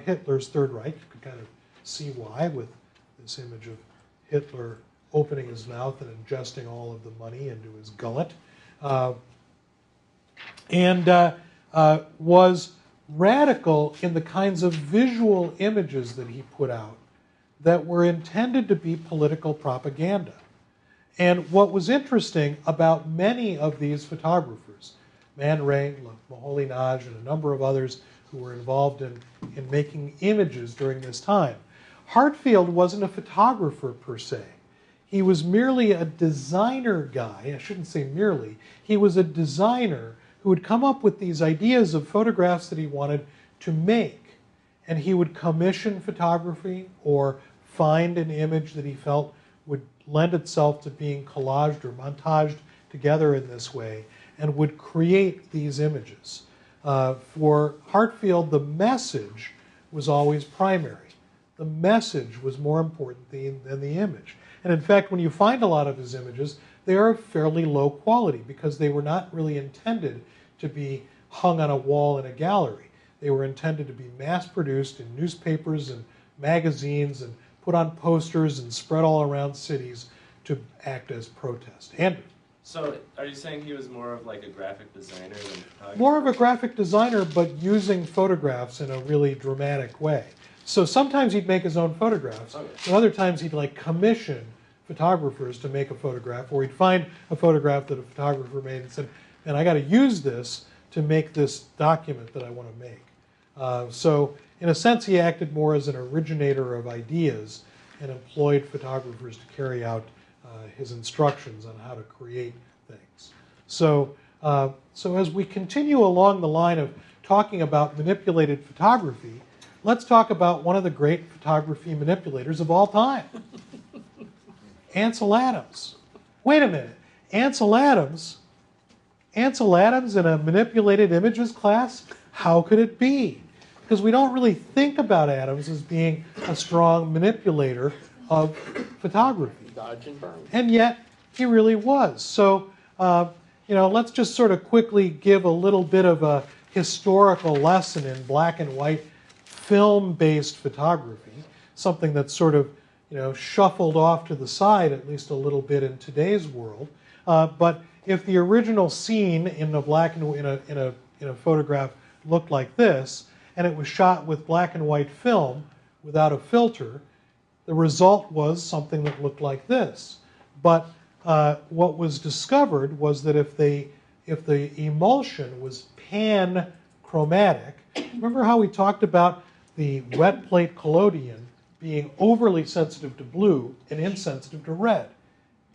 Hitler's Third Reich. You could kind of see why with this image of Hitler opening his mouth and ingesting all of the money into his gullet. Was radical in the kinds of visual images that he put out that were intended to be political propaganda. And what was interesting about many of these photographers, Man Ray, Moholy-Nagy, and a number of others who were involved in making images during this time, Hartfield wasn't a photographer per se. He was merely a designer guy. I shouldn't say merely. He was a designer who would come up with these ideas of photographs that he wanted to make. And he would commission photography or find an image that he felt would lend itself to being collaged or montaged together in this way, and would create these images. For Hartfield, the message was always primary. The message was more important than the image. And in fact, when you find a lot of his images, they are of fairly low quality because they were not really intended to be hung on a wall in a gallery. They were intended to be mass-produced in newspapers and magazines and put on posters and spread all around cities to act as protest. Andrew? So, are you saying he was more of like a graphic designer than a photographer? More of a graphic designer, but using photographs in a really dramatic way. So sometimes he'd make his own photographs, and other times he'd like commission photographers to make a photograph, or he'd find a photograph that a photographer made and said, "And I got to use this to make this document that I want to make." So in a sense, he acted more as an originator of ideas and employed photographers to carry out his instructions on how to create things. So as we continue along the line of talking about manipulated photography, let's talk about one of the great photography manipulators of all time, Ansel Adams. Wait a minute, Ansel Adams in a manipulated images class? How could it be? Because we don't really think about Adams as being a strong manipulator of photography. Dodge and burn. And yet, he really was. So, let's just sort of quickly give a little bit of a historical lesson in black and white film-based photography, something that's sort of, shuffled off to the side at least a little bit in today's world. But if the original scene in a photograph looked like this, and it was shot with black and white film without a filter, the result was something that looked like this. But what was discovered was that if the emulsion was pan chromatic. Remember how we talked about the wet plate collodion being overly sensitive to blue and insensitive to red?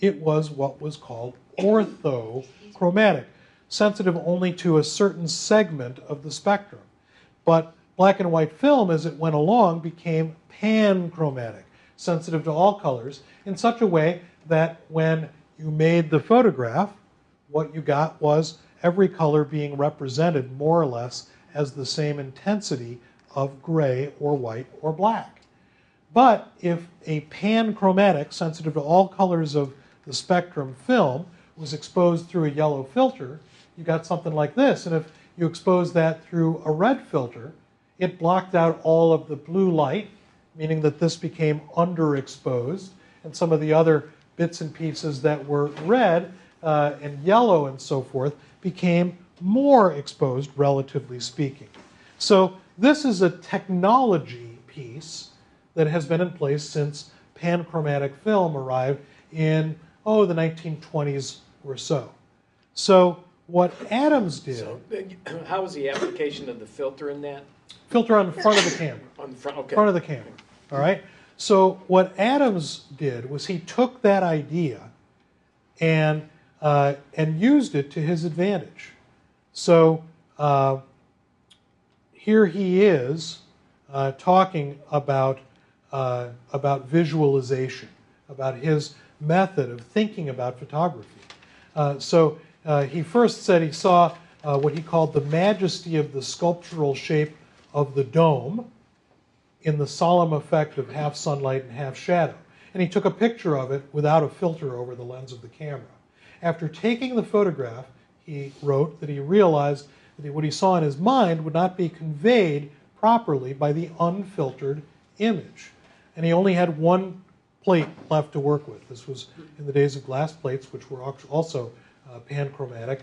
It was what was called orthochromatic, sensitive only to a certain segment of the spectrum. But black and white film, as it went along, became panchromatic, sensitive to all colors, in such a way that when you made the photograph, what you got was every color being represented more or less as the same intensity of gray or white or black. But if a panchromatic, sensitive to all colors of the spectrum film, was exposed through a yellow filter, you got something like this. And if you expose that through a red filter, it blocked out all of the blue light, meaning that this became underexposed, and some of the other bits and pieces that were red and yellow and so forth became more exposed, relatively speaking. So this is a technology piece that has been in place since panchromatic film arrived in, the 1920s or so. So what Adams did... So, how was the application of the filter in that? Filter on the front of the camera. On the front, okay. Front of the camera, all right? So what Adams did was he took that idea and used it to his advantage. So here he is talking about visualization, about his method of thinking about photography. So he first said he saw what he called the majesty of the sculptural shape of the dome in the solemn effect of half sunlight and half shadow. And he took a picture of it without a filter over the lens of the camera. After taking the photograph, he wrote that he realized that what he saw in his mind would not be conveyed properly by the unfiltered image. And he only had one plate left to work with. This was in the days of glass plates, which were also panchromatic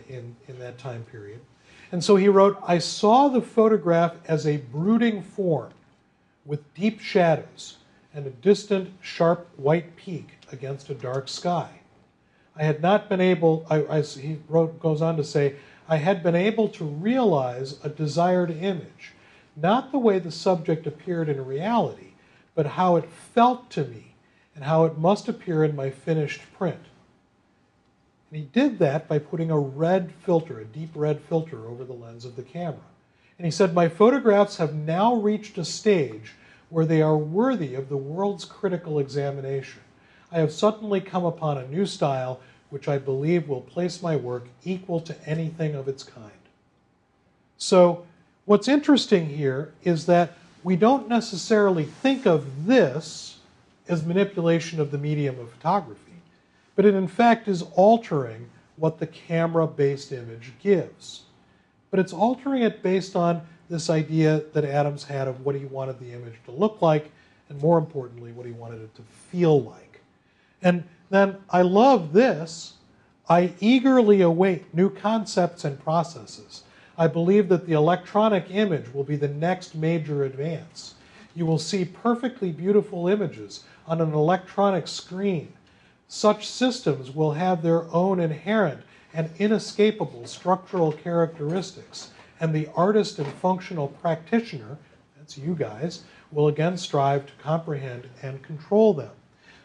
in that time period. And so he wrote, "I saw the photograph as a brooding form with deep shadows and a distant, sharp white peak against a dark sky. I had not been able," goes on to say, "I had been able to realize a desired image, not the way the subject appeared in reality, but how it felt to me and how it must appear in my finished print." And he did that by putting a red filter, a deep red filter, over the lens of the camera. And he said, "My photographs have now reached a stage where they are worthy of the world's critical examination. I have suddenly come upon a new style which I believe will place my work equal to anything of its kind." So what's interesting here is that we don't necessarily think of this as manipulation of the medium of photography, but it in fact is altering what the camera-based image gives. But it's altering it based on this idea that Adams had of what he wanted the image to look like, and more importantly, what he wanted it to feel like. And then I love this. "I eagerly await new concepts and processes. I believe that the electronic image will be the next major advance. You will see perfectly beautiful images on an electronic screen. Such systems will have their own inherent and inescapable structural characteristics, and the artist and functional practitioner," that's you guys, "will again strive to comprehend and control them."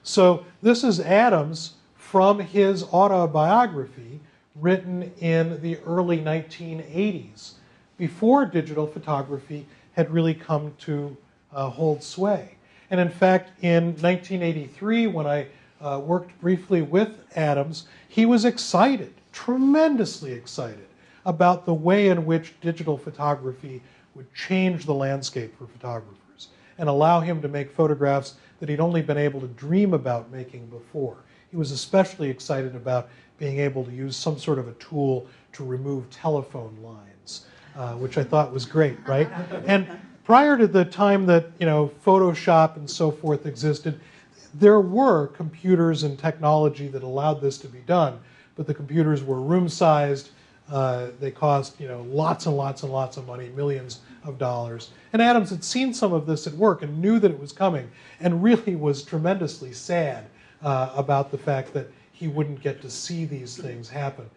So this is Adams from his autobiography written in the early 1980s, before digital photography had really come to hold sway. And in fact, in 1983, when I worked briefly with Adams, he was excited, tremendously excited, about the way in which digital photography would change the landscape for photographers and allow him to make photographs that he'd only been able to dream about making before. He was especially excited about being able to use some sort of a tool to remove telephone lines, which I thought was great, right? And prior to the time that Photoshop and so forth existed, there were computers and technology that allowed this to be done, but the computers were room-sized. They cost lots and lots and lots of money, millions of dollars. And Adams had seen some of this at work and knew that it was coming, and really was tremendously sad about the fact that he wouldn't get to see these things happen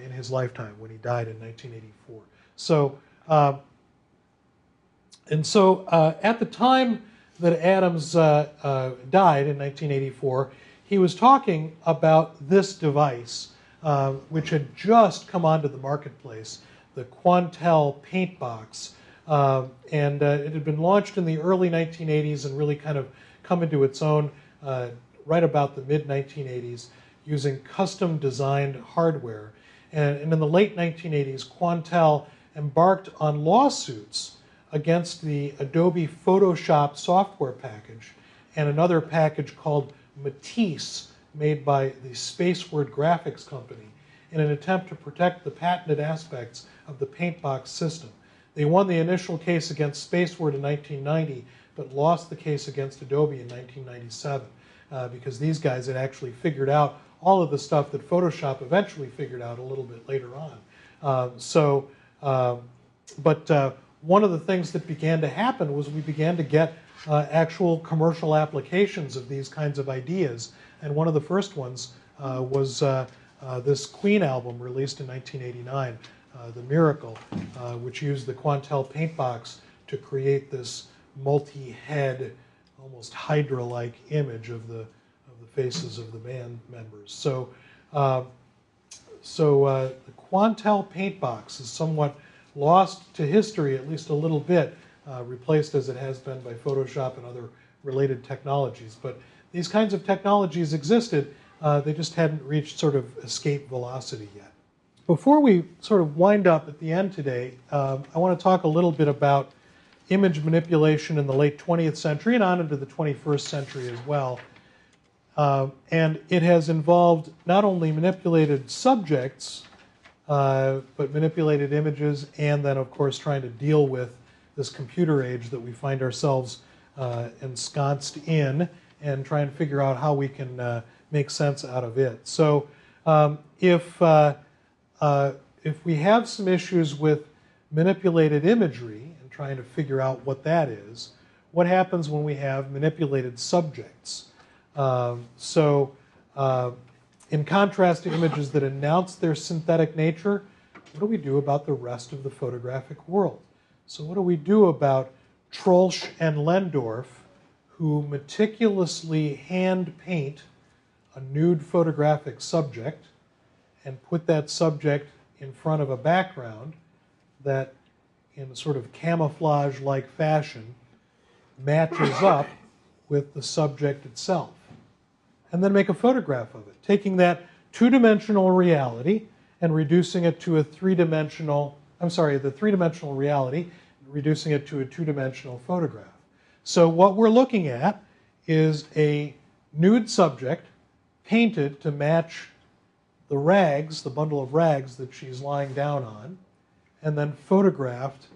in his lifetime when he died in 1984. So And so at the time that Adams died in 1984, he was talking about this device, which had just come onto the marketplace, the Quantel paint box. And it had been launched in the early 1980s and really kind of come into its own right about the mid-1980s using custom-designed hardware. And in the late 1980s, Quantel embarked on lawsuits against the Adobe Photoshop software package and another package called Matisse, made by the Spaceword Graphics Company, in an attempt to protect the patented aspects of the paintbox system. They won the initial case against Spaceword in 1990, but lost the case against Adobe in 1997 because these guys had actually figured out all of the stuff that Photoshop eventually figured out a little bit later on. But one of the things that began to happen was we began to get actual commercial applications of these kinds of ideas. And one of the first ones was this Queen album released in 1989, The Miracle, which used the Quantel paint box to create this multi-head, almost Hydra-like image of the faces of the band members. So the Quantel paint box is somewhat lost to history, at least a little bit, replaced as it has been by Photoshop and other related technologies. But these kinds of technologies existed, they just hadn't reached sort of escape velocity yet. Before we sort of wind up at the end today, I want to talk a little bit about image manipulation in the late 20th century and on into the 21st century as well. And it has involved not only manipulated subjects, but manipulated images, and then, of course, trying to deal with this computer age that we find ourselves ensconced in and trying to figure out how we can make sense out of it. So if we have some issues with manipulated imagery and trying to figure out what that is, what happens when we have manipulated subjects? In contrast to images that announce their synthetic nature, what do we do about the rest of the photographic world? So what do we do about Troelsch and Lendorf, who meticulously hand paint a nude photographic subject and put that subject in front of a background that, in a sort of camouflage-like fashion, matches up with the subject itself, and then make a photograph of it, taking that two-dimensional reality and reducing it to a three-dimensional, the three-dimensional reality, reducing it to a two-dimensional photograph. So what we're looking at is a nude subject painted to match the rags, the bundle of rags that she's lying down on, and then photographed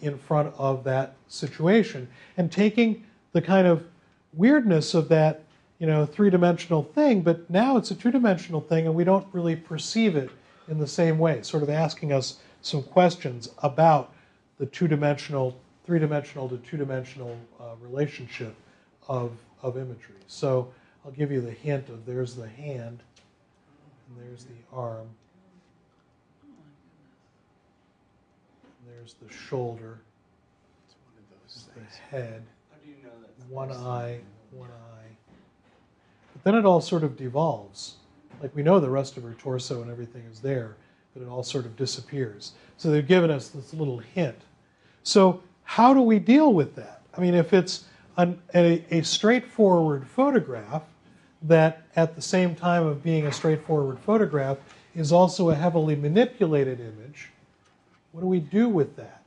in front of that situation, and taking the kind of weirdness of that, three-dimensional thing, but now it's a two-dimensional thing and we don't really perceive it in the same way, sort of asking us some questions about the three-dimensional to two-dimensional relationship of imagery. So I'll give you the hint of there's the hand and there's the arm. And there's the shoulder. It's one of those the things. head. How do you know that? One eye. But then it all sort of devolves. Like, we know the rest of her torso and everything is there, but it all sort of disappears. So they've given us this little hint. So how do we deal with that? I mean, if it's a straightforward photograph that at the same time of being a straightforward photograph is also a heavily manipulated image, what do we do with that?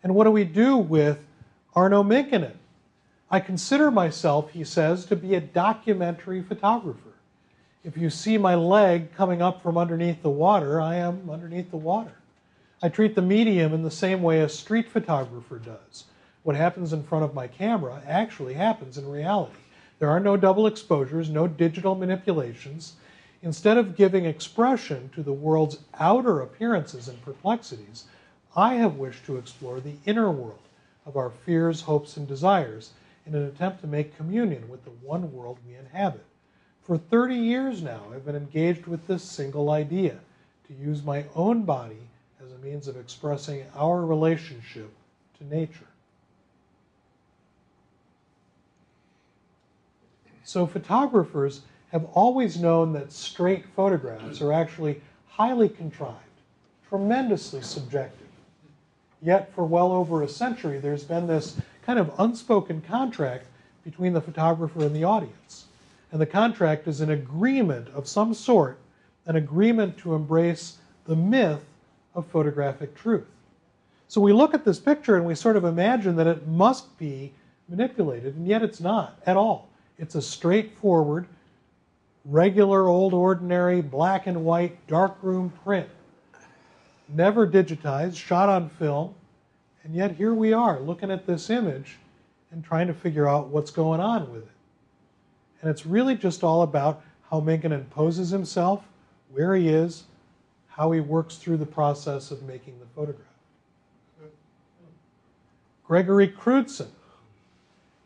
And what do we do with Arno Minkkinen? I consider myself, he says, to be a documentary photographer. If you see my leg coming up from underneath the water, I am underneath the water. I treat the medium in the same way a street photographer does. What happens in front of my camera actually happens in reality. There are no double exposures, no digital manipulations. Instead of giving expression to the world's outer appearances and perplexities, I have wished to explore the inner world of our fears, hopes, and desires in an attempt to make communion with the one world we inhabit. For 30 years now, I've been engaged with this single idea, to use my own body as as a means of expressing our relationship to nature. So photographers have always known that straight photographs are actually highly contrived, tremendously subjective. Yet for well over a century, there's been this kind of unspoken contract between the photographer and the audience. And the contract is an agreement of some sort, an agreement to embrace the myth of photographic truth. So we look at this picture and we sort of imagine that it must be manipulated, and yet it's not at all. It's a straightforward, regular, old, ordinary, black and white, darkroom print. Never digitized, shot on film, and yet here we are looking at this image and trying to figure out what's going on with it. And it's really just all about how Minkin poses himself, where he is, how he works through the process of making the photograph. Gregory Crewdson,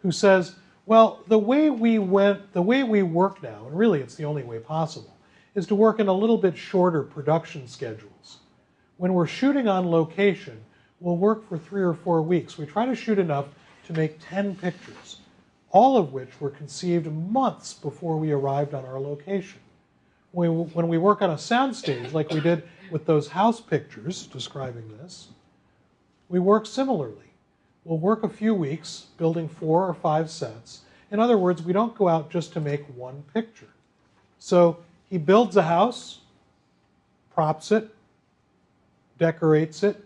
who says, well, the way we work now, and really it's the only way possible, is to work in a little bit shorter production schedules. When we're shooting on location, we'll work for 3 or 4 weeks. We try to shoot enough to make 10 pictures, all of which were conceived months before we arrived on our location. When we work on a soundstage, like we did with those house pictures describing this, we work similarly. We'll work a few weeks building 4 or 5 sets. In other words, we don't go out just to make one picture. So he builds a house, props it, decorates it,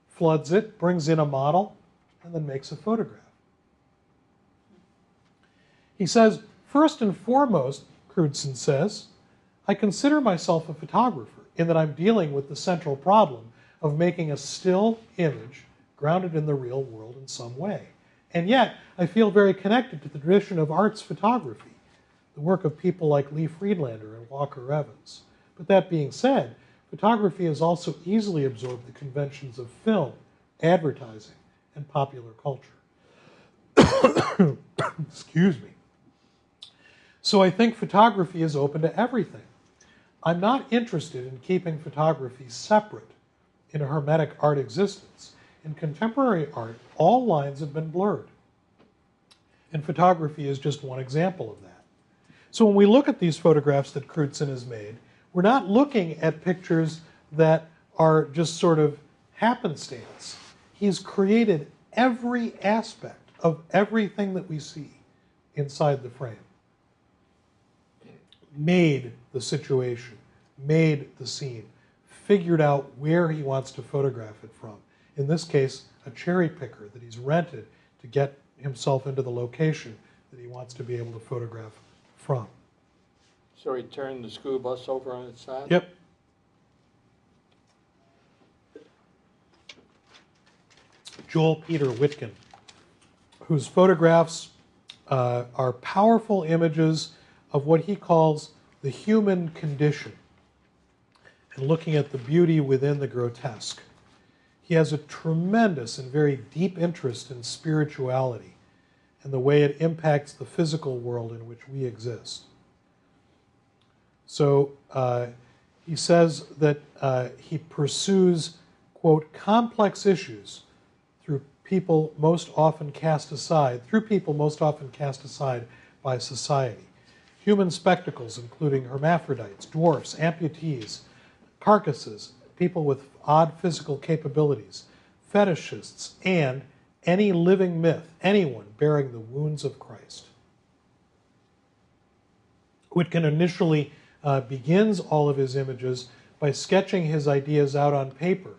floods it, brings in a model, and then makes a photograph. He says, first and foremost, Crewdson says, I consider myself a photographer in that I'm dealing with the central problem of making a still image grounded in the real world in some way. And yet, I feel very connected to the tradition of arts photography, the work of people like Lee Friedlander and Walker Evans. But that being said, photography has also easily absorbed the conventions of film, advertising, and popular culture. Excuse me. So I think photography is open to everything. I'm not interested in keeping photography separate in a hermetic art existence. In contemporary art, all lines have been blurred. And photography is just one example of that. So when we look at these photographs that Crewdson has made, we're not looking at pictures that are just sort of happenstance. He's created every aspect of everything that we see inside the frame. Made the situation, made the scene, figured out where he wants to photograph it from. In this case, a cherry picker that he's rented to get himself into the location that he wants to be able to photograph from. So he turned the school bus over on its side? Yep. Joel Peter Witkin, whose photographs are powerful images of what he calls the human condition, and looking at the beauty within the grotesque. He has a tremendous and very deep interest in spirituality and the way it impacts the physical world in which we exist. So he says that he pursues, quote, complex issues through people most often cast aside by society. Human spectacles, including hermaphrodites, dwarfs, amputees, carcasses, people with odd physical capabilities, fetishists, and any living myth, anyone bearing the wounds of Christ. Witkin initially begins all of his images by sketching his ideas out on paper,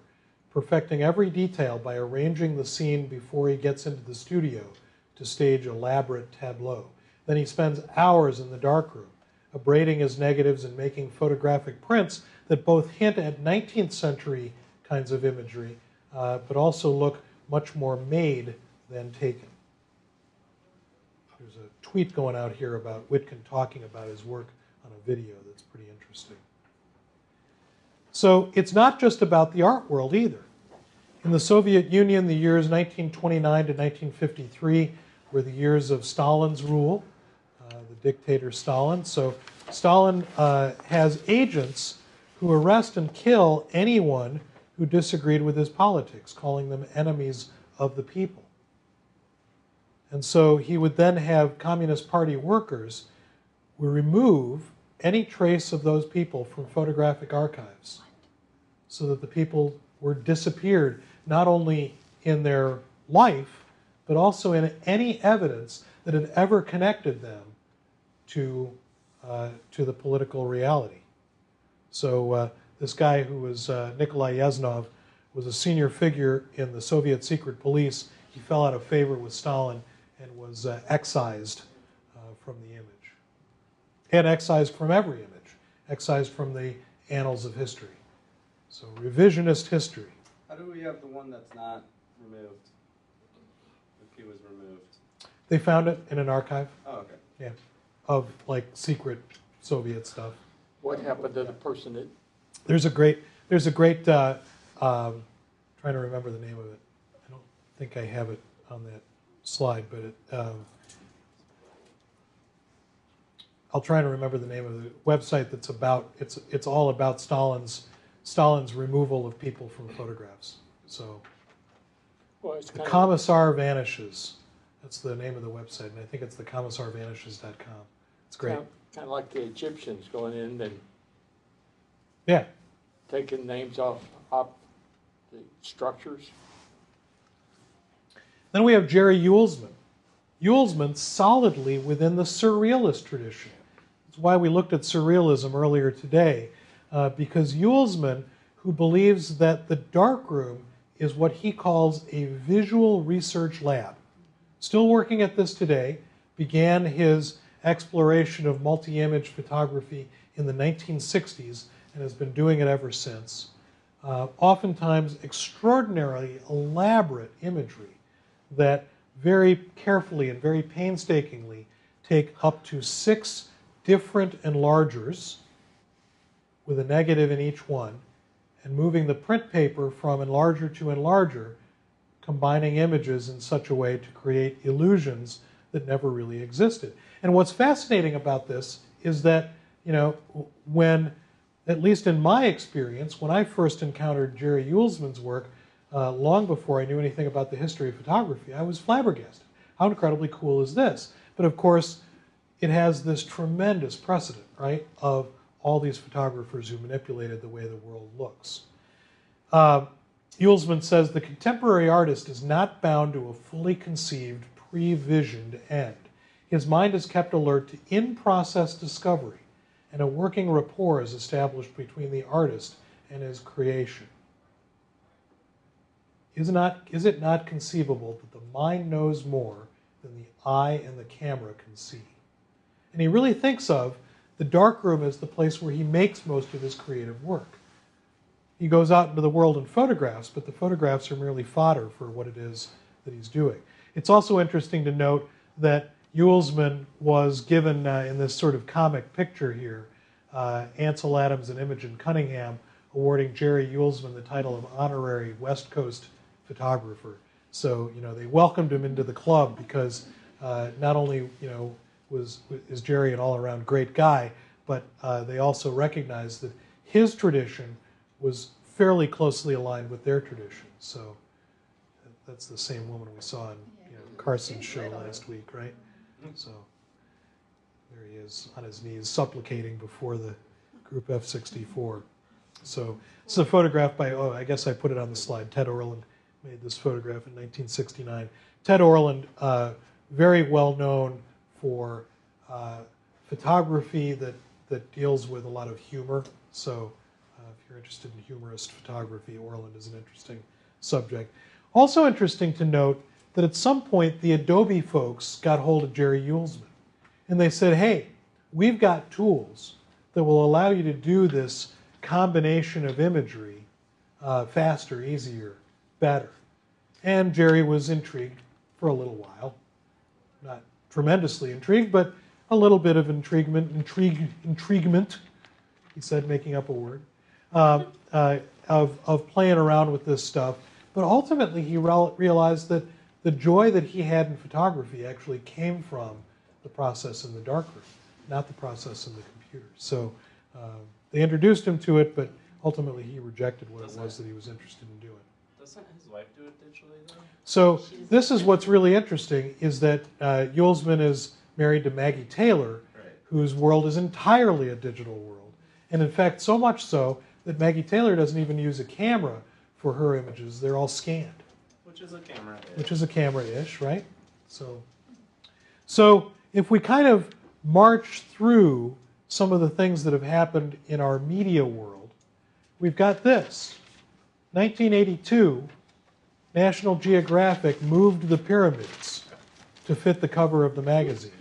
perfecting every detail by arranging the scene before he gets into the studio to stage elaborate tableaux. Then he spends hours in the darkroom, abrading his negatives and making photographic prints that both hint at 19th century kinds of imagery, but also look much more made than taken. There's a tweet going out here about Witkin talking about his work on a video that's pretty interesting. So it's not just about the art world either. In the Soviet Union, the years 1929 to 1953 were the years of Stalin's rule, the dictator Stalin. So Stalin has agents who arrest and kill anyone who disagreed with his politics, calling them enemies of the people. And so he would then have Communist Party workers remove any trace of those people from photographic archives so that the people were disappeared, not only in their life, but also in any evidence that had ever connected them to the political reality. So this guy who was Nikolai Yeznov was a senior figure in the Soviet secret police. He fell out of favor with Stalin and was excised from the image. And excised from every image, excised from the annals of history. So revisionist history. How do we have the one that's not removed? If he was removed. They found it in an archive. Oh, okay. Yeah, of like secret Soviet stuff. What happened to the person that? There's a great trying to remember the name of it. I don't think I have it on that slide, but it, I'll try to remember the name of the website that's about, it's all about Stalin's removal of people from photographs. So Well, it's the kind of, Commissar Vanishes. That's the name of the website, and I think it's the commissarvanishes.com. It's great. kind of like the Egyptians going in and Yeah. taking names off the structures. Then we have Jerry Uelsman. Uelsman solidly within the Surrealist tradition. That's why we looked at Surrealism earlier today, because Uelsman, who believes that the darkroom is what he calls a visual research lab, still working at this today, began his exploration of multi-image photography in the 1960s and has been doing it ever since. Oftentimes extraordinarily elaborate imagery that very carefully and very painstakingly take up to 6 different enlargers with a negative in each one, and moving the print paper from enlarger to enlarger, combining images in such a way to create illusions that never really existed. And what's fascinating about this is that, when, at least in my experience, when I first encountered Jerry Uelsman's work, long before I knew anything about the history of photography, I was flabbergasted. How incredibly cool is this? But of course, it has this tremendous precedent, right, of all these photographers who manipulated the way the world looks. Uelsman says the contemporary artist is not bound to a fully conceived, pre-visioned end. His mind is kept alert to in-process discovery, and a working rapport is established between the artist and his creation. Is it not conceivable that the mind knows more than the eye and the camera can see? And he really thinks of the darkroom as the place where he makes most of his creative work. He goes out into the world and photographs, but the photographs are merely fodder for what it is that he's doing. It's also interesting to note that Uelsman was given, in this sort of comic picture here, Ansel Adams and Imogen Cunningham awarding Jerry Uelsman the title of honorary West Coast photographer. So, they welcomed him into the club because not only, is Jerry an all-around great guy, but they also recognized that his tradition was fairly closely aligned with their tradition. So that's the same woman we saw in Carson's show last week, right? So there he is on his knees supplicating before the group F-64. So it's a photograph by, I guess I put it on the slide, Ted Orland made this photograph in 1969. Ted Orland, very well known for photography that deals with a lot of humor. So if you're interested in humorist photography, Orland is an interesting subject. Also interesting to note that at some point the Adobe folks got hold of Jerry Uelsman. And they said, hey, we've got tools that will allow you to do this combination of imagery faster, easier, better. And Jerry was intrigued for a little while. Not tremendously intrigued, but a little bit of intriguement, he said, making up a word, of playing around with this stuff. But ultimately he realized that the joy that he had in photography actually came from the process in the darkroom, not the process in the computer. So they introduced him to it, but ultimately he rejected what it was that he was interested in doing. Doesn't his wife do it digitally though? So this is what's really interesting, is that Yulesman is married to Maggie Taylor, Right. whose world is entirely a digital world. And in fact, so much so that Maggie Taylor doesn't even use a camera for her images. They're all scanned. Which is a camera. Which is a camera-ish, right? So if we kind of march through some of the things that have happened in our media world, we've got this. 1982, National Geographic moved the pyramids to fit the cover of the magazine.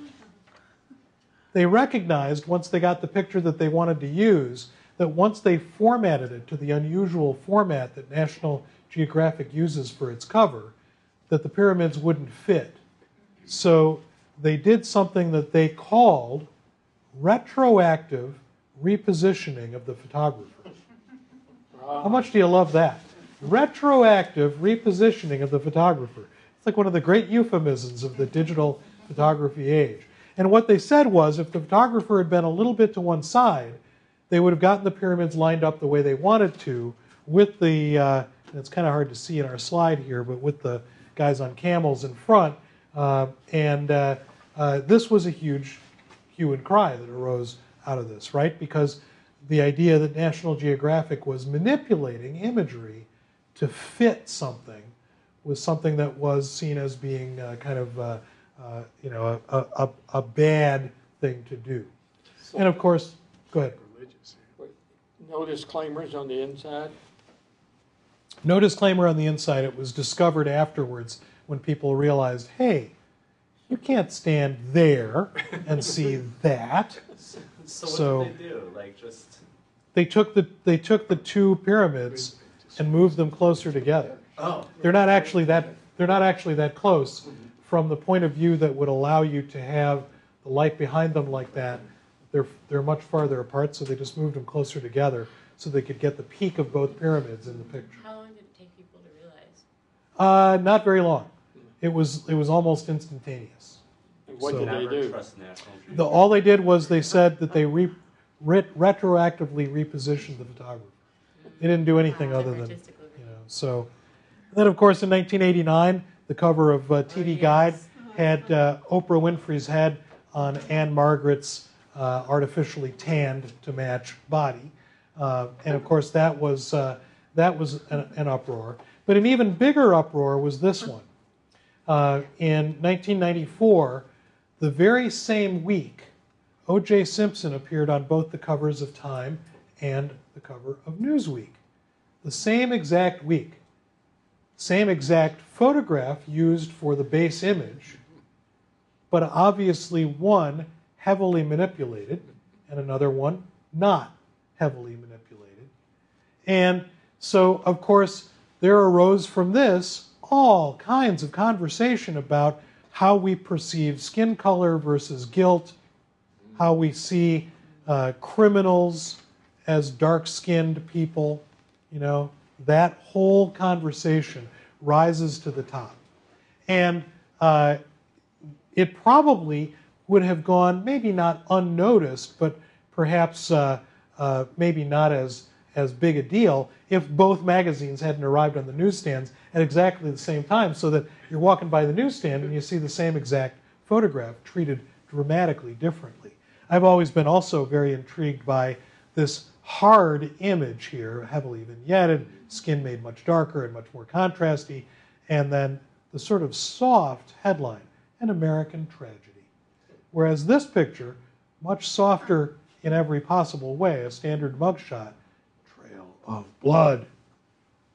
They recognized, once they got the picture that they wanted to use, that once they formatted it to the unusual format that National Geographic uses for its cover, that the pyramids wouldn't fit. So they did something that they called retroactive repositioning of the photographer. How much do you love that? Retroactive repositioning of the photographer. It's like one of the great euphemisms of the digital photography age. And what they said was, if the photographer had been a little bit to one side, they would have gotten the pyramids lined up the way they wanted to, with the, it's kind of hard to see in our slide here, but with the guys on camels in front. This was a huge hue and cry that arose out of this, right? Because the idea that National Geographic was manipulating imagery to fit something was something that was seen as being kind of a bad thing to do. And of course, go ahead. No disclaimers on the inside? No disclaimer on the inside. It was discovered afterwards when people realized, hey, you can't stand there and see that. So what did they do? Like just they took the two pyramids and moved them closer together. oh, They're not actually that close from the point of view that would allow you to have the light behind them like that. They're much farther apart, so they just moved them closer together so they could get the peak of both pyramids in the picture. How long did it take people to realize? Not very long. It was almost instantaneous. And what So- did they never do? trust National Geographic. All they did was they said that they retroactively repositioned the photographer. They didn't do anything other than, so. Then, of course, in 1989, the cover of TV Guide had Oprah Winfrey's head on Anne Margaret's artificially tanned to match body, and of course that was an uproar. But an even bigger uproar was this one. In 1994, the very same week, O.J. Simpson appeared on both the covers of Time and the cover of Newsweek. The same exact week. Same exact photograph used for the base image, but obviously one heavily manipulated and another one not heavily manipulated. And so, of course, there arose from this all kinds of conversation about how we perceive skin color versus guilt, how we see criminals as dark-skinned people, that whole conversation rises to the top. And it probably would have gone maybe not unnoticed, but perhaps maybe not as big a deal if both magazines hadn't arrived on the newsstands at exactly the same time, so that you're walking by the newsstand and you see the same exact photograph treated dramatically differently. I've always been also very intrigued by this hard image here, heavily vignetted, skin made much darker and much more contrasty, and then the sort of soft headline, An American Tragedy. Whereas this picture, much softer in every possible way, a standard mugshot, Trail of Blood.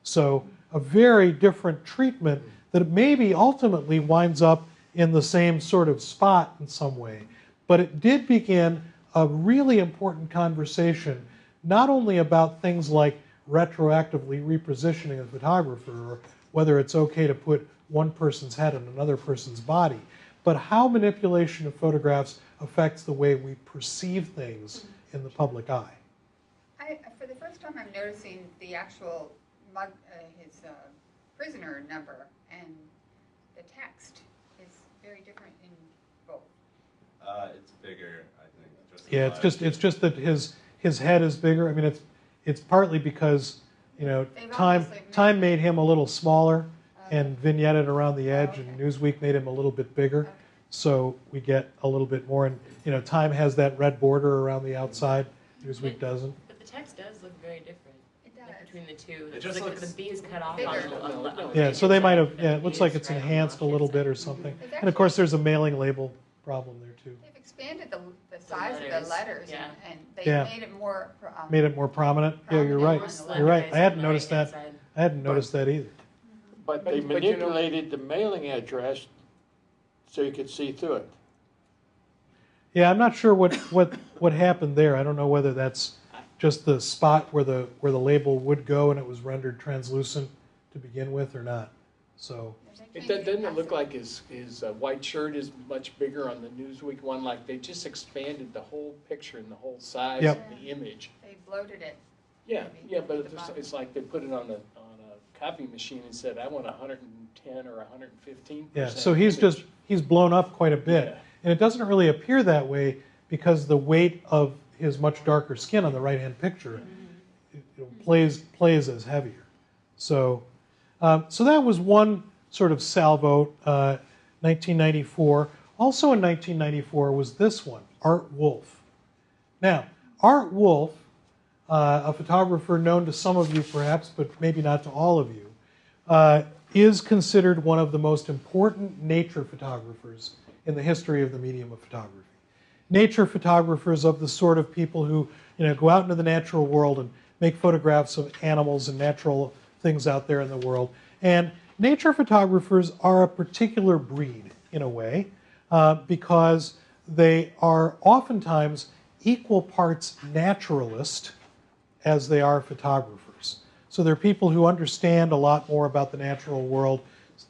So a very different treatment that maybe ultimately winds up in the same sort of spot in some way. But it did begin a really important conversation, not only about things like retroactively repositioning a photographer, or whether it's okay to put one person's head on another person's body, but how manipulation of photographs affects the way we perceive things in the public eye. For the first time, I'm noticing the actual his prisoner number, and the text is very different in both. It's bigger, I think. Yeah, it's just that his head is bigger. I mean, it's partly because, They've Time obviously made- Time made him a little smaller and vignetted around the edge, and Newsweek made him a little bit bigger. Okay. So we get a little bit more. And, Time has that red border around the outside. Newsweek doesn't. But the text does look very different. It does. Like between the two. It It's just like if looks the B is cut off bigger. on the Yeah, so they might have, right-hand yeah, side, it looks and like the it's B is right on the enhanced a little left-hand bit or side. something. It's And of course, actually- there's a mailing label problem there too. They've expanded the size of the letters, letters yeah. and they Yeah. made it more. Made it more prominent. Yeah, you're right. Prominent on the You're right. Slenderized I hadn't on the noticed right-hand that. side. I hadn't noticed that either. But they manipulated the mailing address so you could see through it. Yeah, I'm not sure what happened there. I don't know whether that's just the spot where the label would go and it was rendered translucent to begin with or not. So Doesn't it look like his white shirt is much bigger on the Newsweek one? Like they just expanded the whole picture and the whole size Yep. of the image. They bloated it. Yeah, Maybe yeah, but at the bottom. it's like they put it on a copy machine and said, I want 110 or 115%. yeah, so he's blown up quite a bit. Yeah. And it doesn't really appear that way because the weight of his much darker skin on the right-hand picture plays as heavier. So, so that was one sort of salvo, 1994. Also in 1994 was this one, Art Wolfe. Now, Art Wolfe, a photographer known to some of you perhaps, but maybe not to all of you, is considered one of the most important nature photographers in the history of the medium of photography. Nature photographers of the sort of people who go out into the natural world and make photographs of animals and natural things out there in the world. And nature photographers are a particular breed in a way because they are oftentimes equal parts naturalist as they are photographers. So they're people who understand a lot more about the natural world,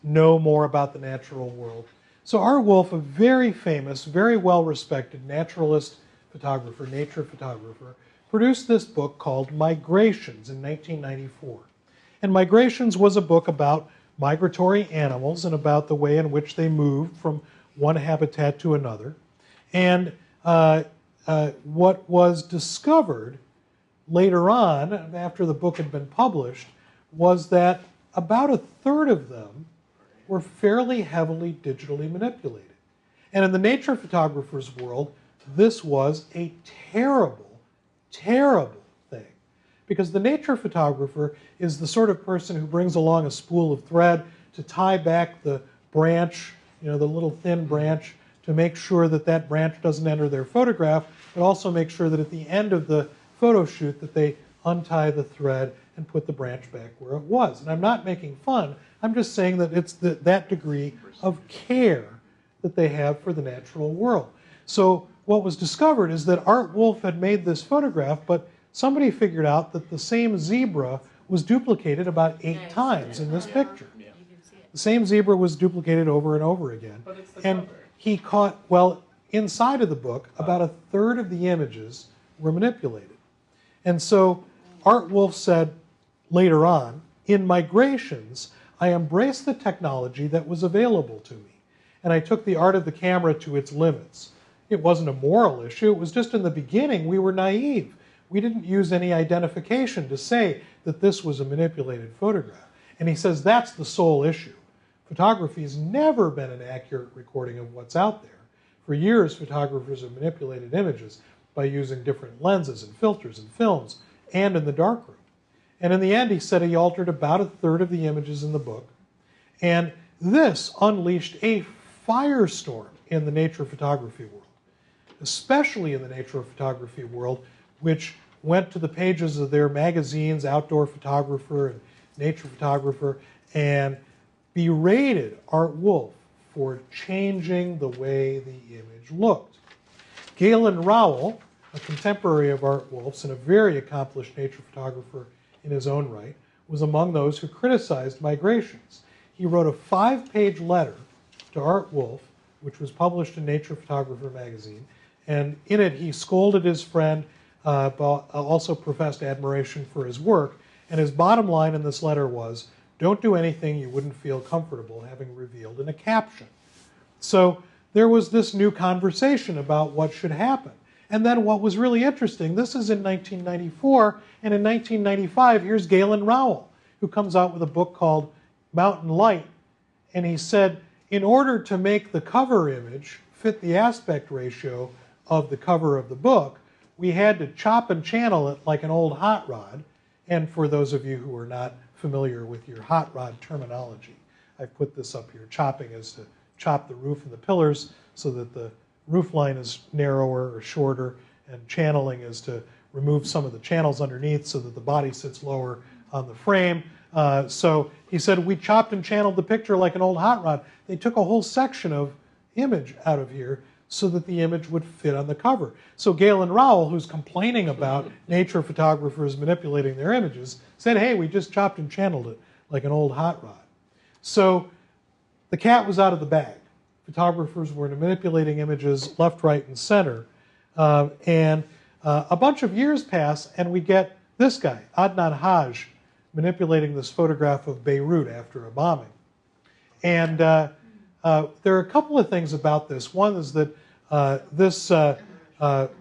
know more about the natural world. So Art Wolfe, a very famous, very well-respected naturalist photographer, nature photographer, produced this book called Migrations in 1994. And Migrations was a book about migratory animals and about the way in which they moved from one habitat to another. And what was discovered later on, after the book had been published, was that about a third of them were fairly heavily digitally manipulated. And in the nature photographer's world, this was a terrible, terrible thing. Because the nature photographer is the sort of person who brings along a spool of thread to tie back the branch, the little thin branch, to make sure that that branch doesn't enter their photograph, but also make sure that at the end of the photo shoot that they untie the thread and put the branch back where it was. And I'm not making fun. I'm just saying that it's that degree of care that they have for the natural world. So what was discovered is that Art Wolfe had made this photograph, but somebody figured out that the same zebra was duplicated about 8 times in this picture. You can see it. The same zebra was duplicated over and over again. But it's the And cover. he caught, well, inside of the book, about a third of the images were manipulated. And so Art Wolfe said later on, in Migrations, I embraced the technology that was available to me, and I took the art of the camera to its limits. It wasn't a moral issue. It was just in the beginning we were naive. We didn't use any identification to say that this was a manipulated photograph. And he says that's the sole issue. Photography has never been an accurate recording of what's out there. For years, photographers have manipulated images by using different lenses and filters and films and in the darkroom. And in the end, he said he altered about a third of the images in the book. And this unleashed a firestorm in the nature photography world, especially in the nature photography world, which went to the pages of their magazines, Outdoor Photographer and Nature Photographer, and berated Art Wolfe for changing the way the image looked. Galen Rowell, a contemporary of Art Wolfe's and a very accomplished nature photographer in his own right, was among those who criticized Migrations. He wrote a 5-page letter to Art Wolfe, which was published in Nature Photographer magazine, and in it he scolded his friend, but also professed admiration for his work, and his bottom line in this letter was, don't do anything you wouldn't feel comfortable having revealed in a caption. So there was this new conversation about what should happen. And then what was really interesting, this is in 1994, and in 1995, here's Galen Rowell, who comes out with a book called Mountain Light. And he said, in order to make the cover image fit the aspect ratio of the cover of the book, we had to chop and channel it like an old hot rod. And for those of you who are not familiar with your hot rod terminology, I've put this up here. Chopping is to chop the roof and the pillars so that the roof line is narrower or shorter, and channeling is to remove some of the channels underneath so that the body sits lower on the frame. So he said, we chopped and channeled the picture like an old hot rod. They took a whole section of image out of here so that the image would fit on the cover. So Galen Rowell, who's complaining about nature photographers manipulating their images, said, hey, we just chopped and channeled it like an old hot rod. So the cat was out of the bag. Photographers were manipulating images left, right, and center. And a bunch of years pass, and we get this guy, Adnan Haj, manipulating this photograph of Beirut after a bombing. And there are a couple of things about this. One is that this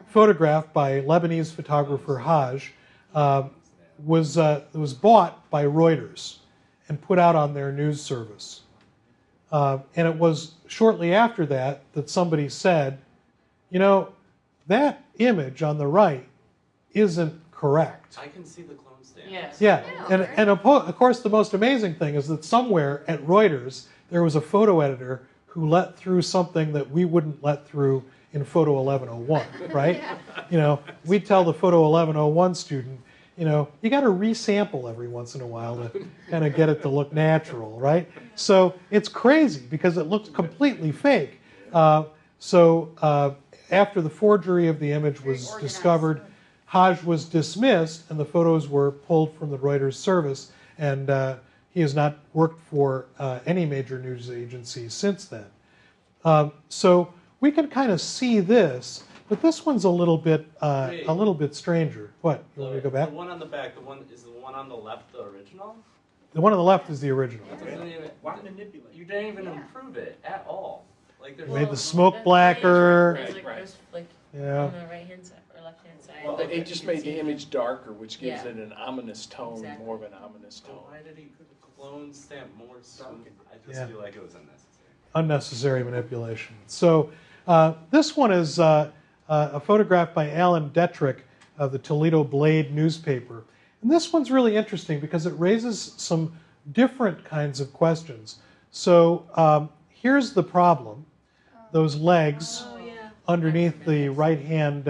photograph by Lebanese photographer Haj was bought by Reuters and put out on their news service. And it was shortly after that that somebody said, you know, that image on the right isn't correct. I can see the clone stamp. Yes. Yeah, and of course the most amazing thing is that somewhere at Reuters there was a photo editor who let through something that we wouldn't let through in Photo 1101, right? You know, we tell the Photo 1101 student, you know, you got to resample every once in a while to kind of get it to look natural, right? So it's crazy because it looks completely fake. After the forgery of the image was discovered, Haj was dismissed and the photos were pulled from the Reuters service, and he has not worked for any major news agency since then. So we can kind of see this, but this one's a little bit stranger. What? You want me to go back? The one on the back, is the one on the left the original? The one on the left is the original. Why manipulate? You didn't even improve it at all. Like there's Made the smoke blacker. Yeah. On the right hand side or left hand side. Well, they just made the image darker, which gives Yeah. it an ominous tone, Exactly. more of an ominous tone. Why did he clone stamp more smooth? I just feel like it was unnecessary. Unnecessary manipulation. So this one is a photograph by Alan Detrick of the Toledo Blade newspaper. And this one's really interesting because it raises some different kinds of questions. So here's the problem. Those legs underneath the right-hand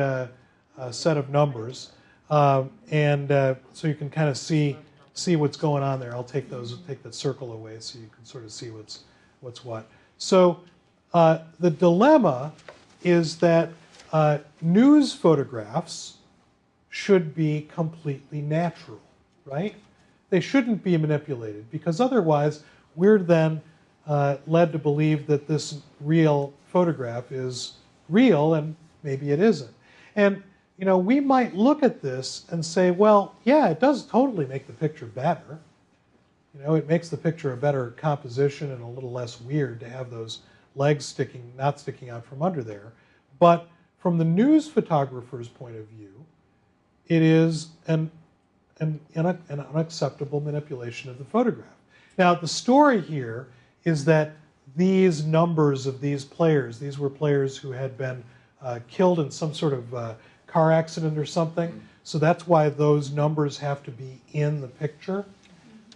set of numbers. So you can kind of see what's going on there. I'll take that circle away so you can sort of see what's what. So the dilemma is that news photographs should be completely natural, right? They shouldn't be manipulated because otherwise we're then led to believe that this real photograph is real and maybe it isn't. And you know, we might look at this and say, well, yeah, it does totally make the picture better. You know, it makes the picture a better composition and a little less weird to have those legs not sticking out from under there. But from the news photographer's point of view, it is an unacceptable manipulation of the photograph. Now, the story here is that these numbers of these players, these were players who had been killed in some sort of car accident or something. So that's why those numbers have to be in the picture.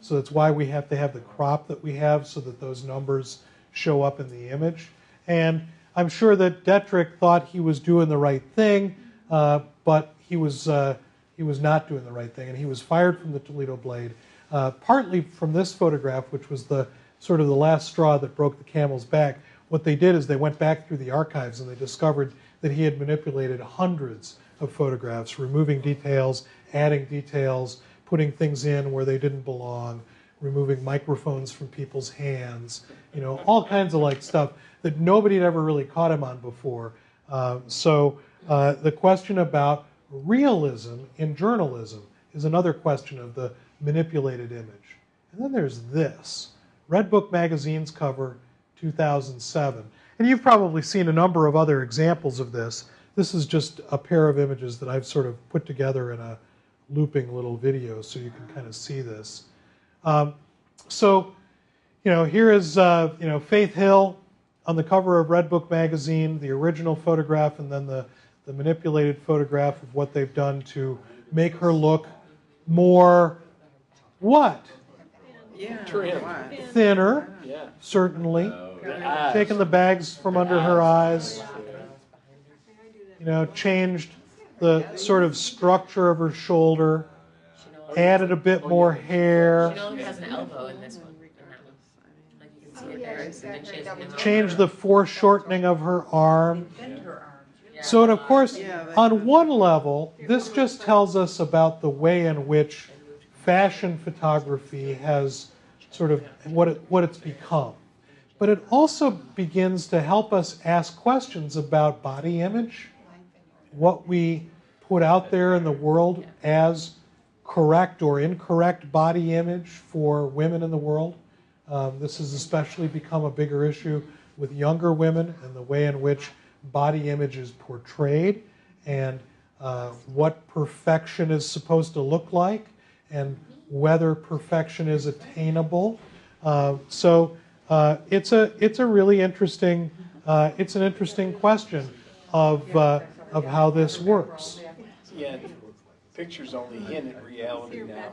So that's why we have to have the crop that we have so that those numbers show up in the image. And I'm sure that Detrick thought he was doing the right thing, but he was not doing the right thing, and he was fired from the Toledo Blade, partly from this photograph, which was the sort of the last straw that broke the camel's back. What they did is they went back through the archives and they discovered that he had manipulated hundreds of photographs, removing details, adding details, putting things in where they didn't belong, removing microphones from people's hands, you know, all kinds of like stuff that nobody had ever really caught him on before. So the question about realism in journalism is another question of the manipulated image. And then there's this, Red Book Magazine's cover, 2007. And you've probably seen a number of other examples of this, this is just a pair of images that I've sort of put together in a looping little video so you can kind of see this. So, here is, Faith Hill on the cover of Red Book magazine, the original photograph, and then the manipulated photograph of what they've done to make her look more, what? Trim. Thinner, Yeah. certainly. Eyes. Taking the bags from under her eyes. Changed the sort of structure of her shoulder. Added a bit more hair. She only has an elbow in this one. In that one. Like you can see it there. And then she has an elbow. Changed the foreshortening of her arm. So, and of course, on one level, this just tells us about the way in which fashion photography has sort of what it's become. But it also begins to help us ask questions about body image, what we put out there in the world as correct or incorrect body image for women in the world. This has especially become a bigger issue with younger women and the way in which body image is portrayed and what perfection is supposed to look like and whether perfection is attainable. So it's a really interesting it's an interesting question of how this works. Yeah, pictures only hint at reality now.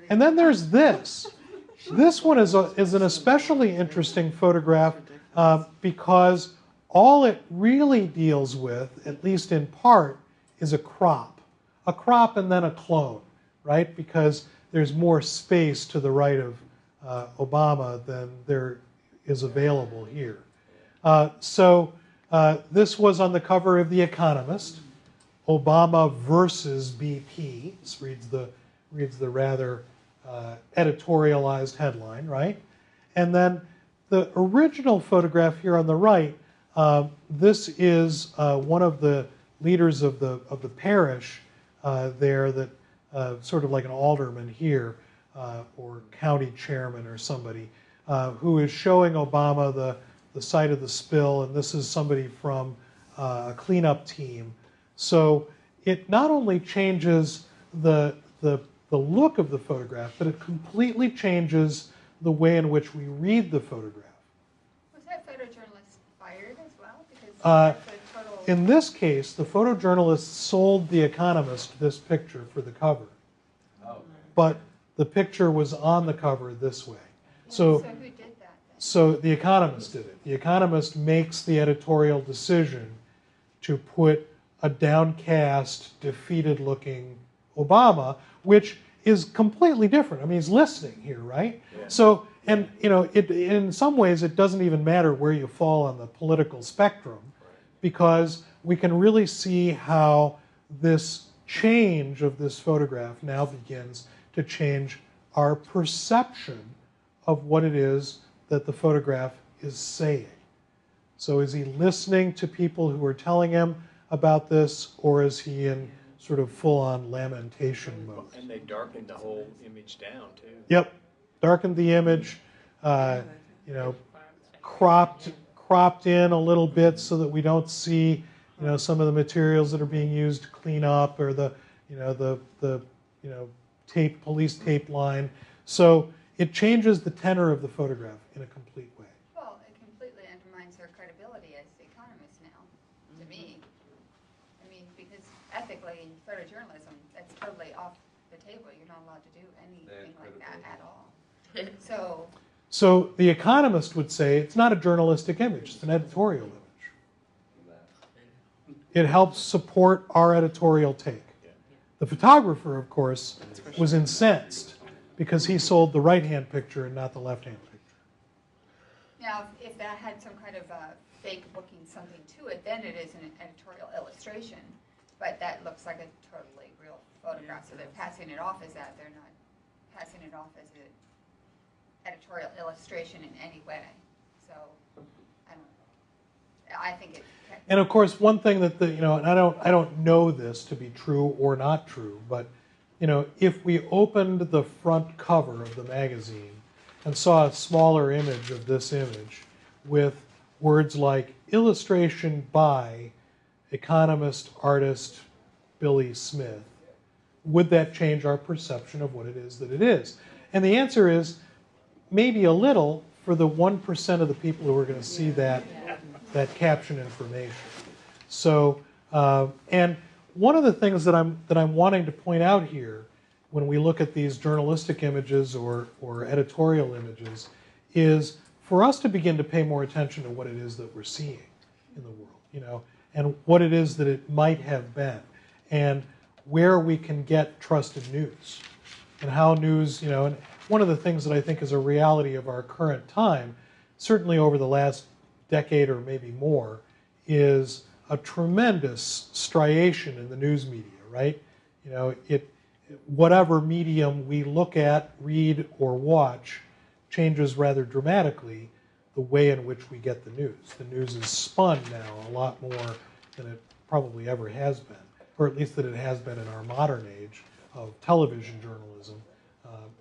And then there's this. This one is an especially interesting photograph because all it really deals with, at least in part, is a crop. A crop and then a clone, right? Because there's more space to the right of Obama than there is available here. So this was on the cover of The Economist. Obama versus BP. This reads the rather editorialized headline, right? And then the original photograph here on the right, this is one of the leaders of the parish there, that sort of like an alderman here, or county chairman or somebody, who is showing Obama the site of the spill, and this is somebody from a cleanup team. So it not only changes the look of the photograph, but it completely changes the way in which we read the photograph. Was that photojournalist fired as well? Because that's a total... In this case, the photojournalist sold The Economist this picture for the cover. Oh. But the picture was on the cover this way. So who did that then? So The Economist did it. The Economist makes the editorial decision to put a downcast, defeated-looking Obama, which is completely different. I mean, he's listening here, right? Yeah. So, and in some ways, it doesn't even matter where you fall on the political spectrum, because we can really see how this change of this photograph now begins to change our perception of what it is that the photograph is saying. So is he listening to people who are telling him about this, or is he in sort of full-on lamentation mode? And they darkened the whole image down, too. Yep. Darkened the image, cropped in a little bit so that we don't see, some of the materials that are being used to clean up, or the police tape line. So it changes the tenor of the photograph in a complete way. Well, it completely undermines her credibility as the Economist now, to me. I mean, because ethically, in photojournalism, that's totally off the table. You're not allowed to do anything like that at all. So The Economist would say it's not a journalistic image, it's an editorial image. It helps support our editorial take. The photographer, of course, was incensed because he sold the right-hand picture and not the left-hand picture. Now, if that had some kind of fake looking something to it, then it is an editorial illustration. But that looks like a totally real photograph, so they're passing it off as that. They're not passing it off as an editorial illustration in any way. So, I think it... And of course, one thing that and I don't know this to be true or not true, but if we opened the front cover of the magazine and saw a smaller image of this image with words like illustration by economist, artist Billy Smith, would that change our perception of what it is that it is? And the answer is maybe a little for the 1% of the people who are going to see that caption information. So, and one of the things that I'm wanting to point out here when we look at these journalistic images or editorial images is for us to begin to pay more attention to what it is that we're seeing in the world, and what it is that it might have been, and where we can get trusted news, and how news, and one of the things that I think is a reality of our current time, certainly over the last decade or maybe more, is a tremendous striation in the news media, right? Whatever medium we look at, read, or watch changes rather dramatically the way in which we get the news. The news is spun now a lot more than it probably ever has been, or at least that it has been in our modern age of television journalism,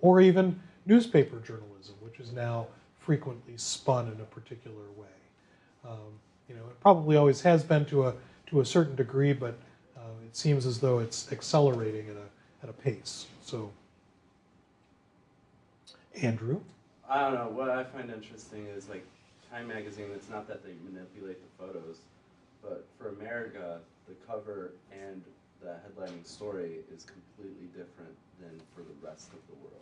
or even newspaper journalism, which is now frequently spun in a particular way. It probably always has been to a certain degree, but it seems as though it's accelerating at a pace. So, Andrew? I don't know. What I find interesting is like Time Magazine, it's not that they manipulate the photos, but for America, the cover and the headlining story is completely different than for the rest of the world.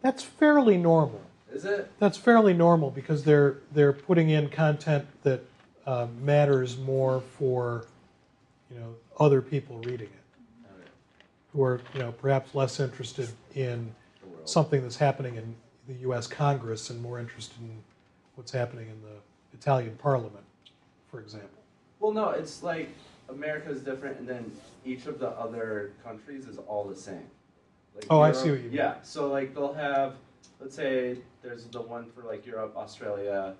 That's fairly normal. Is it? That's fairly normal because they're putting in content that matters more for other people reading it, who are perhaps less interested in something that's happening in the U.S. Congress and more interested in what's happening in the Italian Parliament, for example. Well, no, it's like America is different, and then each of the other countries is all the same. Like oh, Europe, I see what you mean. Yeah, so like they'll have, let's say there's the one for like Europe, Australia,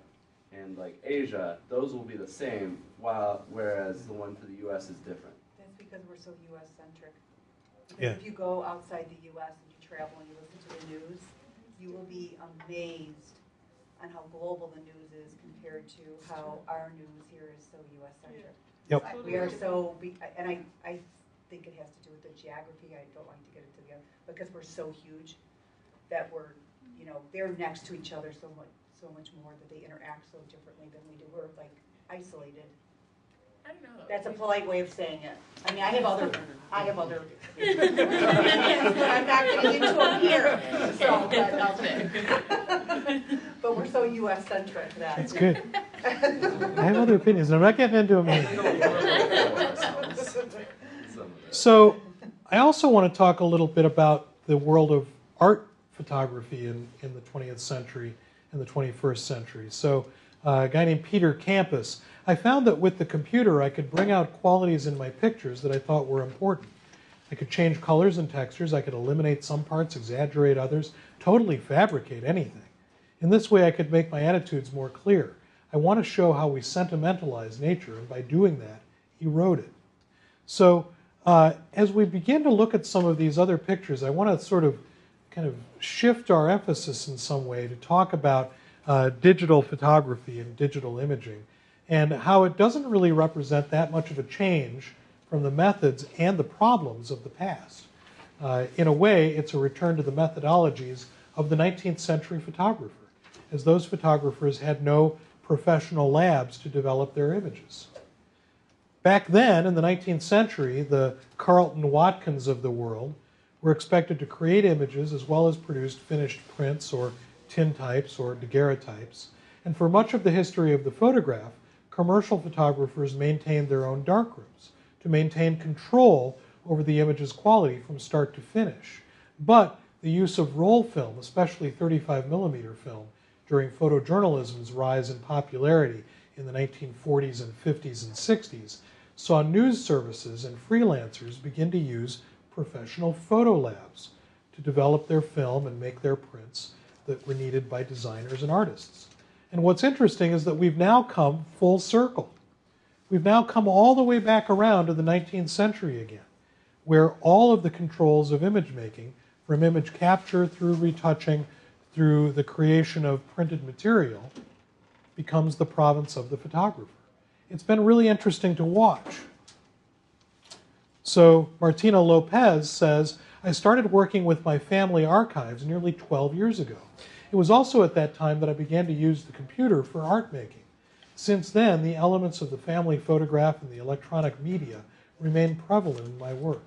and like Asia. Those will be the same, whereas the one for the U.S. is different. That's because we're so U.S.-centric. Yeah. If you go outside the U.S. and you travel and you listen to the news, you will be amazed on how global the news is compared to how our news here is so U.S.-centric. Yep. We are so, and I think it has to do with the geography. I don't like to get into the other, because we're so huge that we're, they're next to each other so much more that they interact so differently than we do. We're like isolated. I don't know. That's a polite way of saying it. I mean, I have other opinions, but I'm not getting into them here. So, but we're so U.S.-centric that. That's good. I have other opinions, and I'm not getting into them here. So, I also want to talk a little bit about the world of art photography in the 20th century and the 21st century. So, a guy named Peter Campus, I found that with the computer I could bring out qualities in my pictures that I thought were important. I could change colors and textures, I could eliminate some parts, exaggerate others, totally fabricate anything. In this way I could make my attitudes more clear. I want to show how we sentimentalize nature, and by doing that, erode it. So as we begin to look at some of these other pictures, I want to sort of kind of shift our emphasis in some way to talk about digital photography and digital imaging, and how it doesn't really represent that much of a change from the methods and the problems of the past. In a way, it's a return to the methodologies of the 19th century photographer, as those photographers had no professional labs to develop their images. Back then, in the 19th century, the Carlton Watkins of the world were expected to create images as well as produce finished prints or tintypes or daguerreotypes. And for much of the history of the photograph, commercial photographers maintained their own darkrooms to maintain control over the image's quality from start to finish. But the use of roll film, especially 35mm film, during photojournalism's rise in popularity in the 1940s and 50s and 60s, saw news services and freelancers begin to use professional photo labs to develop their film and make their prints that were needed by designers and artists. And what's interesting is that we've now come full circle. We've now come all the way back around to the 19th century again, where all of the controls of image making, from image capture through retouching, through the creation of printed material, becomes the province of the photographer. It's been really interesting to watch. So Martina Lopez says, I started working with my family archives nearly 12 years ago. It was also at that time that I began to use the computer for art making. Since then, the elements of the family photograph and the electronic media remain prevalent in my work.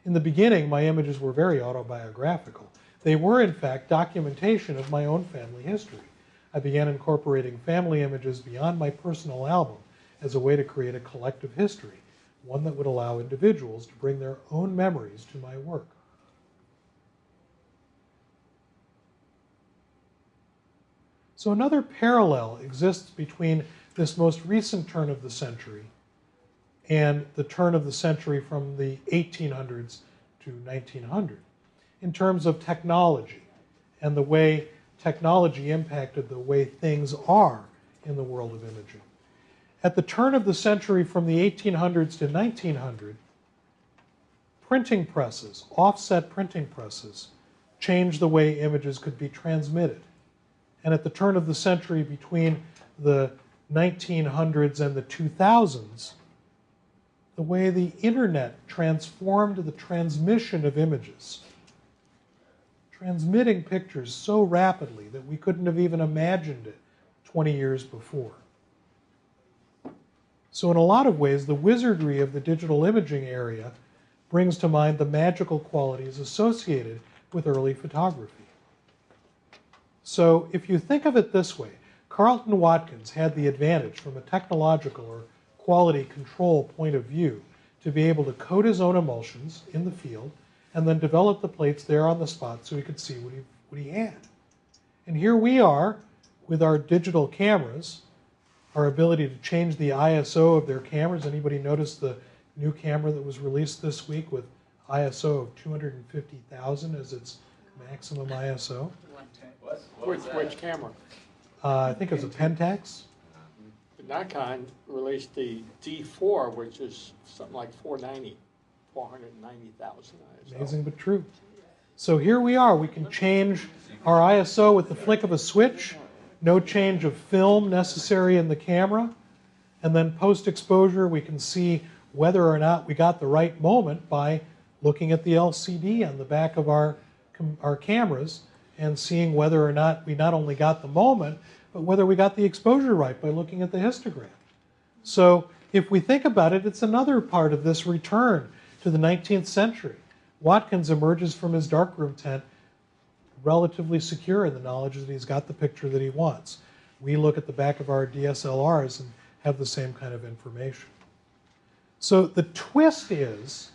In the beginning, my images were very autobiographical. They were, in fact, documentation of my own family history. I began incorporating family images beyond my personal album as a way to create a collective history, one that would allow individuals to bring their own memories to my work. So another parallel exists between this most recent turn of the century and the turn of the century from the 1800s to 1900 in terms of technology and the way technology impacted the way things are in the world of imaging. At the turn of the century from the 1800s to 1900, printing presses, offset printing presses, changed the way images could be transmitted. And at the turn of the century between the 1900s and the 2000s, the way the internet transformed the transmission of images, transmitting pictures so rapidly that we couldn't have even imagined it 20 years before. So in a lot of ways, the wizardry of the digital imaging area brings to mind the magical qualities associated with early photography. So if you think of it this way, Carlton Watkins had the advantage from a technological or quality control point of view to be able to code his own emulsions in the field and then develop the plates there on the spot so he could see what he had. And here we are with our digital cameras, our ability to change the ISO of their cameras. Anybody notice the new camera that was released this week with ISO of 250,000 as its maximum ISO? Which camera? I think it was a Pentax. Nikon released the D4, which is something like 490,000 ISO. Amazing but true. So here we are. We can change our ISO with the flick of a switch. No change of film necessary in the camera. And then post-exposure, we can see whether or not we got the right moment by looking at the LCD on the back of our cameras and seeing whether or not we not only got the moment, but whether we got the exposure right by looking at the histogram. So if we think about it, it's another part of this return to the 19th century. Watkins emerges from his darkroom tent relatively secure in the knowledge that he's got the picture that he wants. We look at the back of our DSLRs and have the same kind of information. So the twist is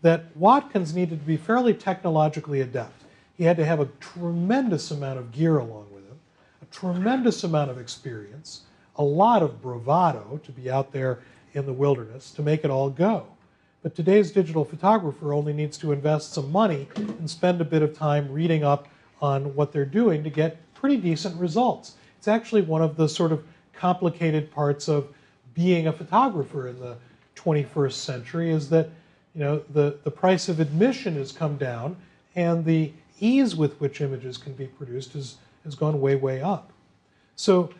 that Watkins needed to be fairly technologically adept. He had to have a tremendous amount of gear along with him, a tremendous amount of experience, a lot of bravado to be out there in the wilderness to make it all go. But today's digital photographer only needs to invest some money and spend a bit of time reading up on what they're doing to get pretty decent results. It's actually one of the sort of complicated parts of being a photographer in the 21st century is that, you know, the price of admission has come down and the ease with which images can be produced has gone way, way up. So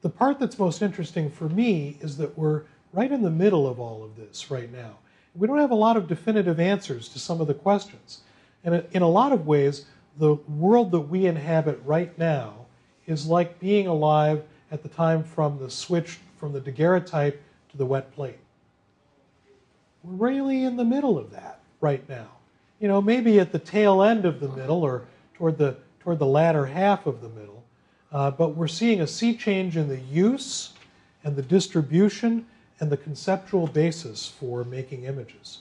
the part that's most interesting for me is that we're right in the middle of all of this right now. We don't have a lot of definitive answers to some of the questions. And in a lot of ways, the world that we inhabit right now is like being alive at the time from the switch from the daguerreotype to the wet plate. We're really in the middle of that right now. You know, maybe at the tail end of the middle or toward the latter half of the middle, but we're seeing a sea change in the use and the distribution and the conceptual basis for making images.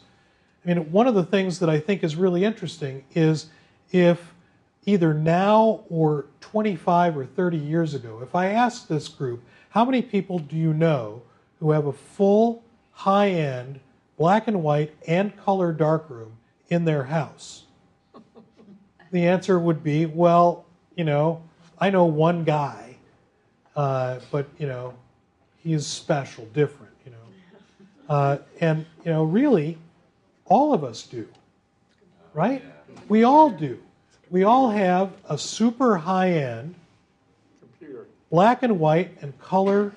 I mean, one of the things that I think is really interesting is if either now or 25 or 30 years ago, if I asked this group, how many people do you know who have a full, high-end, black and white and color darkroom in their house? The answer would be, well, you know, I know one guy, but, you know, he's special, different, you know. And, you know, really, all of us do, right? We all do. We all have a super high-end black and white and color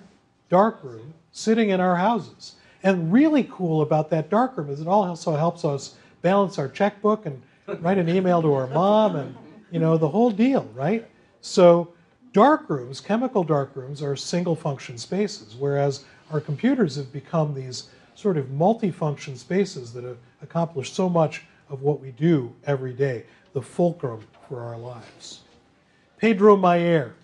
darkroom sitting in our houses. And really cool about that darkroom is it also helps us balance our checkbook and write an email to our mom and, you know, the whole deal, right? So darkrooms, chemical darkrooms, are single function spaces, whereas our computers have become these sort of multi-function spaces that have accomplished so much of what we do every day, the fulcrum for our lives. Pedro Mayer.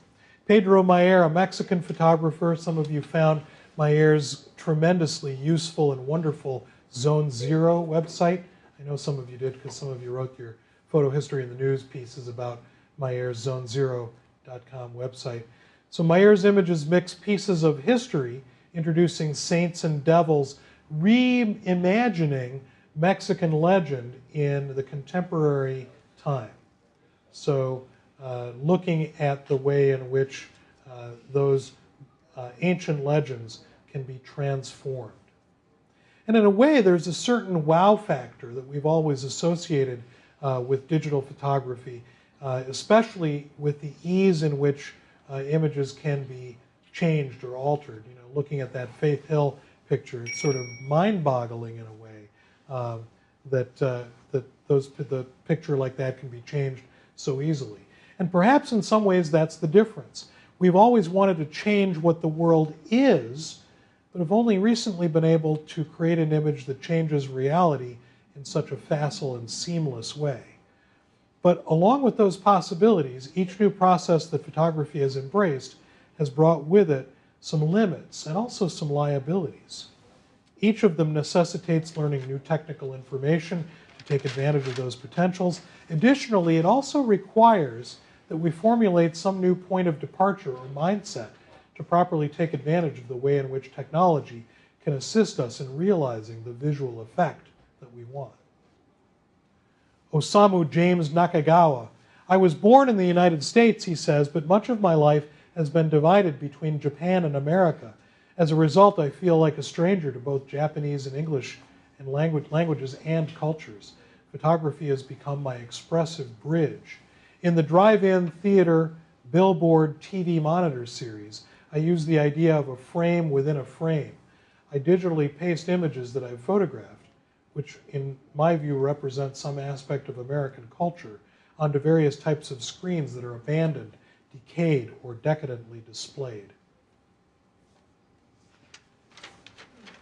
Pedro Mayer, a Mexican photographer. Some of you found Mayer's tremendously useful and wonderful Zone Zero website. I know some of you did because some of you wrote your photo history in the news pieces about Mayer's zonezero.com website. So Mayer's images mix pieces of history, introducing saints and devils, reimagining Mexican legend in the contemporary time. So looking at the way in which those ancient legends can be transformed. And in a way, there's a certain wow factor that we've always associated with digital photography, especially with the ease in which images can be changed or altered. You know, looking at that Faith Hill picture, it's sort of mind-boggling in a way that the picture like that can be changed so easily. And perhaps in some ways that's the difference. We've always wanted to change what the world is, but have only recently been able to create an image that changes reality in such a facile and seamless way. But along with those possibilities, each new process that photography has embraced has brought with it some limits and also some liabilities. Each of them necessitates learning new technical information to take advantage of those potentials. Additionally, it also requires that we formulate some new point of departure or mindset to properly take advantage of the way in which technology can assist us in realizing the visual effect that we want. Osamu James Nakagawa. I was born in the United States, he says, but much of my life has been divided between Japan and America. As a result, I feel like a stranger to both Japanese and English and languages and cultures. Photography has become my expressive bridge. In the drive-in theater billboard TV monitor series, I use the idea of a frame within a frame. I digitally paste images that I've photographed, which in my view represent some aspect of American culture, onto various types of screens that are abandoned, decayed, or decadently displayed.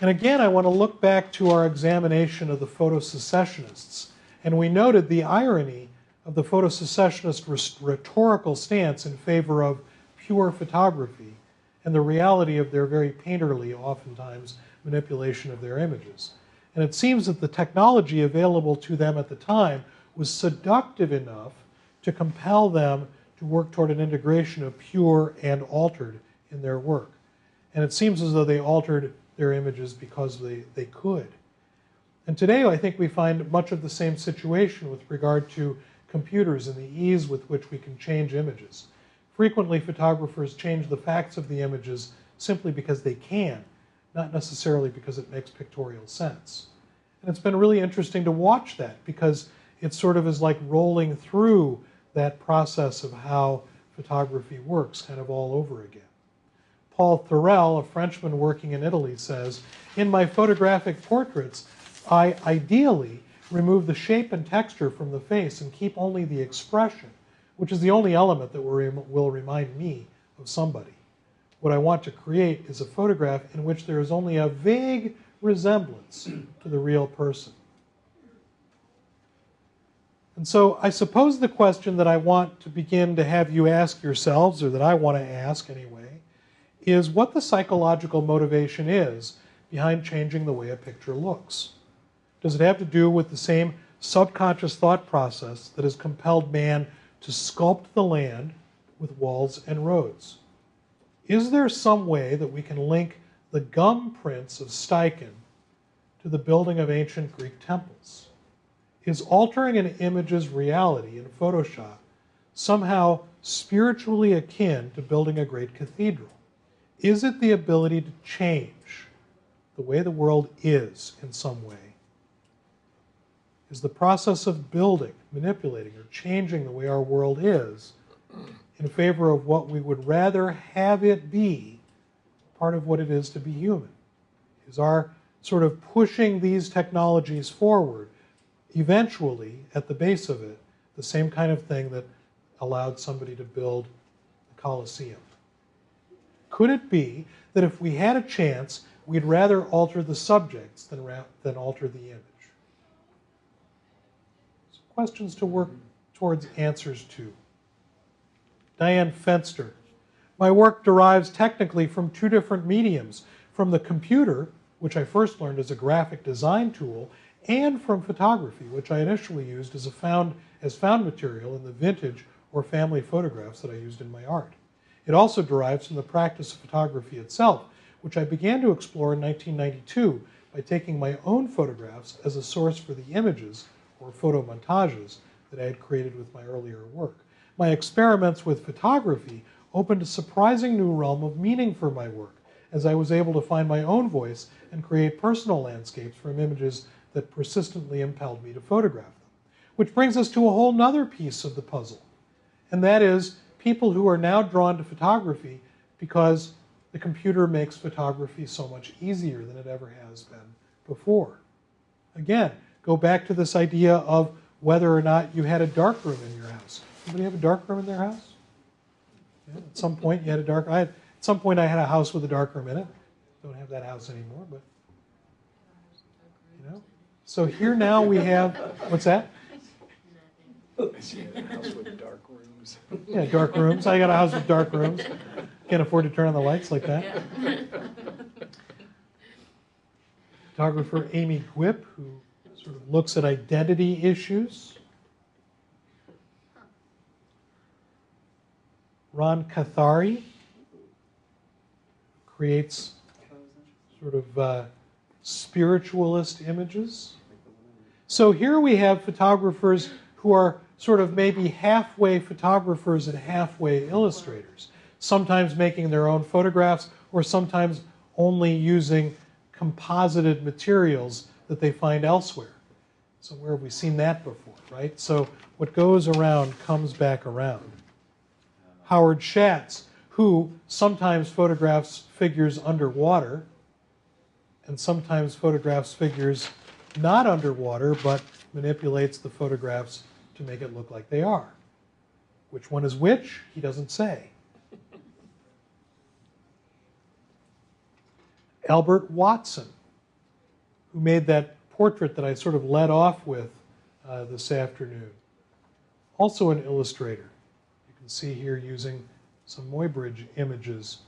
And again, I want to look back to our examination of the photo-secessionists, and we noted the irony of the photo-secessionist rhetorical stance in favor of pure photography and the reality of their very painterly, oftentimes, manipulation of their images. And it seems that the technology available to them at the time was seductive enough to compel them to work toward an integration of pure and altered in their work. And it seems as though they altered their images because they could. And today I think we find much of the same situation with regard to computers and the ease with which we can change images. Frequently, photographers change the facts of the images simply because they can, not necessarily because it makes pictorial sense. And it's been really interesting to watch that because it sort of is like rolling through that process of how photography works kind of all over again. Paul Thorel, a Frenchman working in Italy, says, "In my photographic portraits, I ideally remove the shape and texture from the face and keep only the expression, which is the only element that will remind me of somebody. What I want to create is a photograph in which there is only a vague resemblance to the real person." And so I suppose the question that I want to begin to have you ask yourselves, or that I want to ask anyway, is what the psychological motivation is behind changing the way a picture looks. Does it have to do with the same subconscious thought process that has compelled man to sculpt the land with walls and roads? Is there some way that we can link the gum prints of Steichen to the building of ancient Greek temples? Is altering an image's reality in Photoshop somehow spiritually akin to building a great cathedral? Is it the ability to change the way the world is in some way? Is the process of building, manipulating, or changing the way our world is in favor of what we would rather have it be part of what it is to be human. Is our sort of pushing these technologies forward, eventually, at the base of it, the same kind of thing that allowed somebody to build the Colosseum. Could it be that if we had a chance, we'd rather alter the subjects than alter the image? So questions to work towards answers to. Diane Fenster. My work derives technically from two different mediums, from the computer, which I first learned as a graphic design tool, and from photography, which I initially used as found material in the vintage or family photographs that I used in my art. It also derives from the practice of photography itself, which I began to explore in 1992 by taking my own photographs as a source for the images or photomontages that I had created with my earlier work. My experiments with photography opened a surprising new realm of meaning for my work, as I was able to find my own voice and create personal landscapes from images that persistently impelled me to photograph them. Which brings us to a whole nother piece of the puzzle, and that is people who are now drawn to photography because the computer makes photography so much easier than it ever has been before. Again, go back to this idea of whether or not you had a darkroom in your house. Anybody have a darkroom in their house? Yeah, at some point you had a dark. At some point I had a house with a darkroom in it. Don't have that house anymore, but you know. So here now we have what's that? She had a house with dark rooms. Yeah, dark rooms. I got a house with dark rooms. Can't afford to turn on the lights like that. Yeah. Photographer Amy Gwip, who sort of looks at identity issues. Ron Cathari creates sort of spiritualist images. So here we have photographers who are sort of maybe halfway photographers and halfway illustrators, sometimes making their own photographs or sometimes only using composited materials that they find elsewhere. So where have we seen that before, right? So what goes around comes back around. Howard Schatz, who sometimes photographs figures underwater and sometimes photographs figures not underwater, but manipulates the photographs to make it look like they are. Which one is which? He doesn't say. Albert Watson, who made that portrait that I sort of led off with this afternoon. Also an illustrator. You can see here using some Muybridge images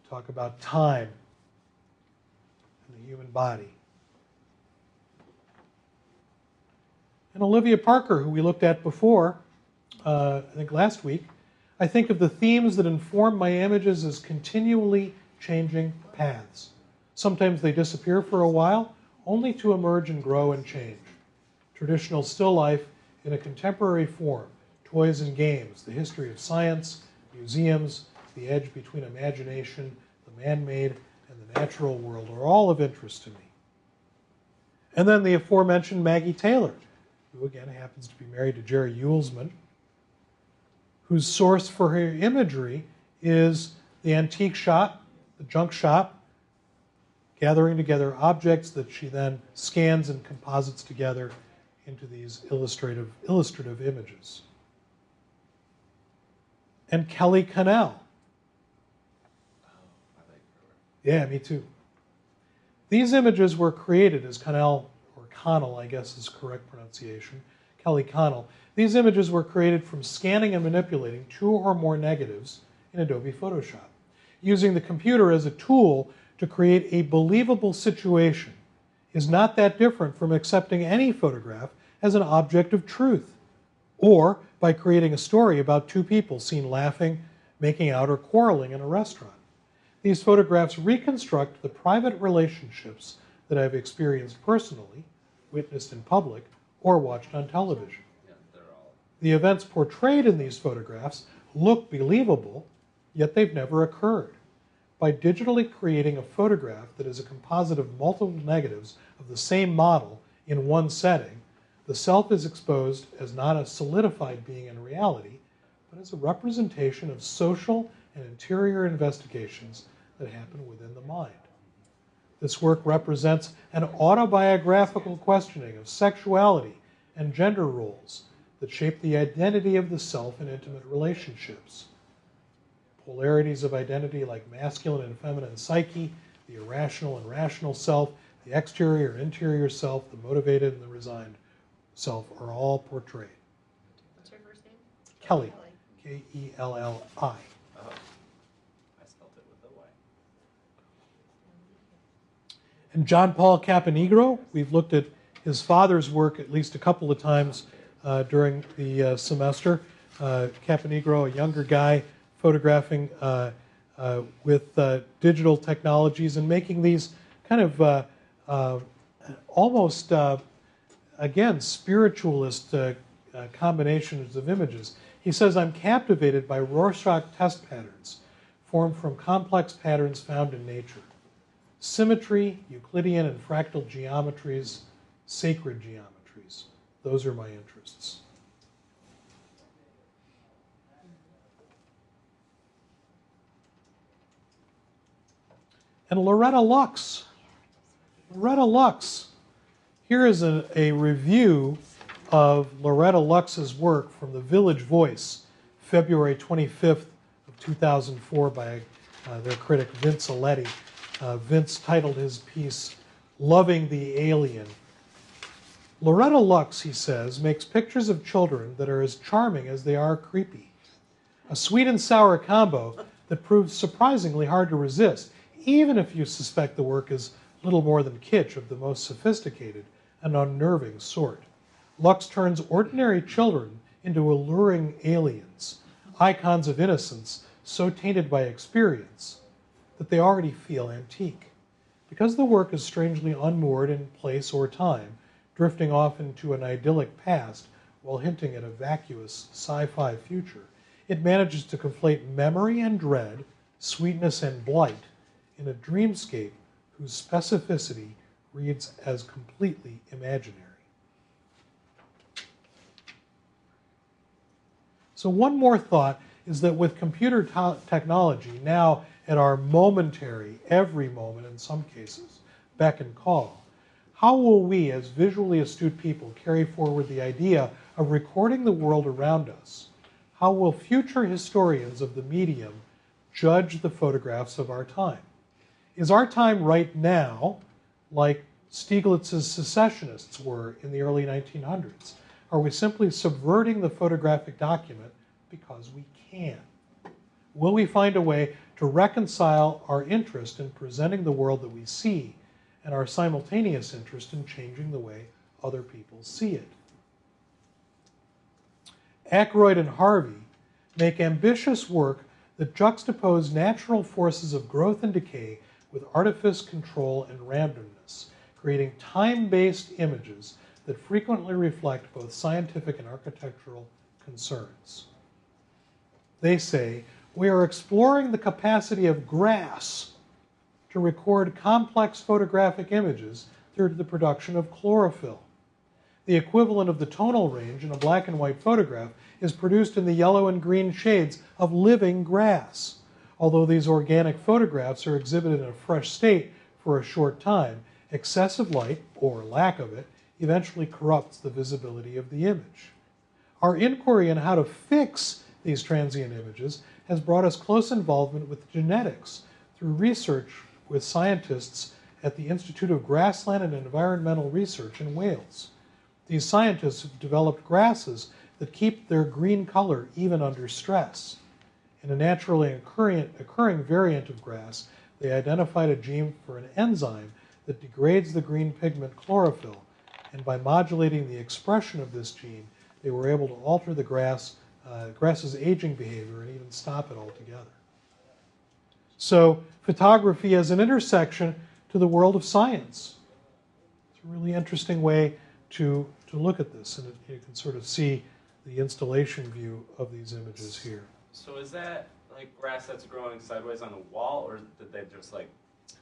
to talk about time and the human body. And Olivia Parker, who we looked at before, I think last week, I think of the themes that inform my images as continually changing paths. Sometimes they disappear for a while, only to emerge and grow and change. Traditional still life in a contemporary form, toys and games, the history of science, museums, the edge between imagination, the man-made, and the natural world are all of interest to me. And then the aforementioned Maggie Taylor, who again happens to be married to Jerry Uelsman, whose source for her imagery is the antique shop, the junk shop, gathering together objects that she then scans and composites together into these illustrative images. And Kelly Connell. Yeah, me too. These images were created as Connell, or Connell, I guess is correct pronunciation, Kelly Connell. These images were created from scanning and manipulating 2 or more negatives in Adobe Photoshop, using the computer as a tool to create a believable situation is not that different from accepting any photograph as an object of truth, or by creating a story about 2 people seen laughing, making out, or quarreling in a restaurant. These photographs reconstruct the private relationships that I've experienced personally, witnessed in public, or watched on television. The events portrayed in these photographs look believable, yet they've never occurred. By digitally creating a photograph that is a composite of multiple negatives of the same model in one setting, The self is exposed as not a solidified being in reality, but as a representation of social and interior investigations that happen within the mind. This work represents an autobiographical questioning of sexuality and gender roles that shape the identity of the self in intimate relationships. Polarities of identity like masculine and feminine psyche, the irrational and rational self, the exterior and interior self, the motivated and the resigned self are all portrayed. What's your first name? Kelly, Kelli. Oh, I spelled it with a Y. And John Paul Caponegro, we've looked at his father's work at least a couple of times during the semester. Caponegro, a younger guy, photographing with digital technologies and making these kind of almost, again, spiritualist combinations of images. He says, I'm captivated by Rorschach test patterns formed from complex patterns found in nature. Symmetry, Euclidean and fractal geometries, sacred geometries. Those are my interests. And Loretta Lux. Loretta Lux. Here is a review of Loretta Lux's work from the Village Voice, February 25th of 2004 by their critic Vince Aletti. Vince titled his piece, Loving the Alien. Loretta Lux, he says, makes pictures of children that are as charming as they are creepy. A sweet and sour combo that proves surprisingly hard to resist, even if you suspect the work is little more than kitsch of the most sophisticated and unnerving sort. Lux turns ordinary children into alluring aliens, icons of innocence so tainted by experience that they already feel antique. Because the work is strangely unmoored in place or time, drifting off into an idyllic past while hinting at a vacuous sci-fi future, it manages to conflate memory and dread, sweetness and blight, in a dreamscape whose specificity reads as completely imaginary. So one more thought is that with computer technology now at our momentary, every moment in some cases, beck and call, how will we as visually astute people carry forward the idea of recording the world around us? How will future historians of the medium judge the photographs of our time? Is our time right now like Stieglitz's secessionists were in the early 1900s? Are we simply subverting the photographic document because we can? Will we find a way to reconcile our interest in presenting the world that we see and our simultaneous interest in changing the way other people see it? Aykroyd and Harvey make ambitious work that juxtapose natural forces of growth and decay with artifice, control, and randomness, creating time-based images that frequently reflect both scientific and architectural concerns. They say, we are exploring the capacity of grass to record complex photographic images through the production of chlorophyll. The equivalent of the tonal range in a black and white photograph is produced in the yellow and green shades of living grass. Although these organic photographs are exhibited in a fresh state for a short time, excessive light, or lack of it, eventually corrupts the visibility of the image. Our inquiry on how to fix these transient images has brought us close involvement with genetics through research with scientists at the Institute of Grassland and Environmental Research in Wales. These scientists have developed grasses that keep their green color even under stress. In a naturally occurring variant of grass, they identified a gene for an enzyme that degrades the green pigment chlorophyll, and by modulating the expression of this gene, they were able to alter the grass's aging behavior and even stop it altogether. So photography as an intersection to the world of science. It's a really interesting way to look at this, and you can sort of see the installation view of these images here. So is that like grass that's growing sideways on the wall, or did they just like...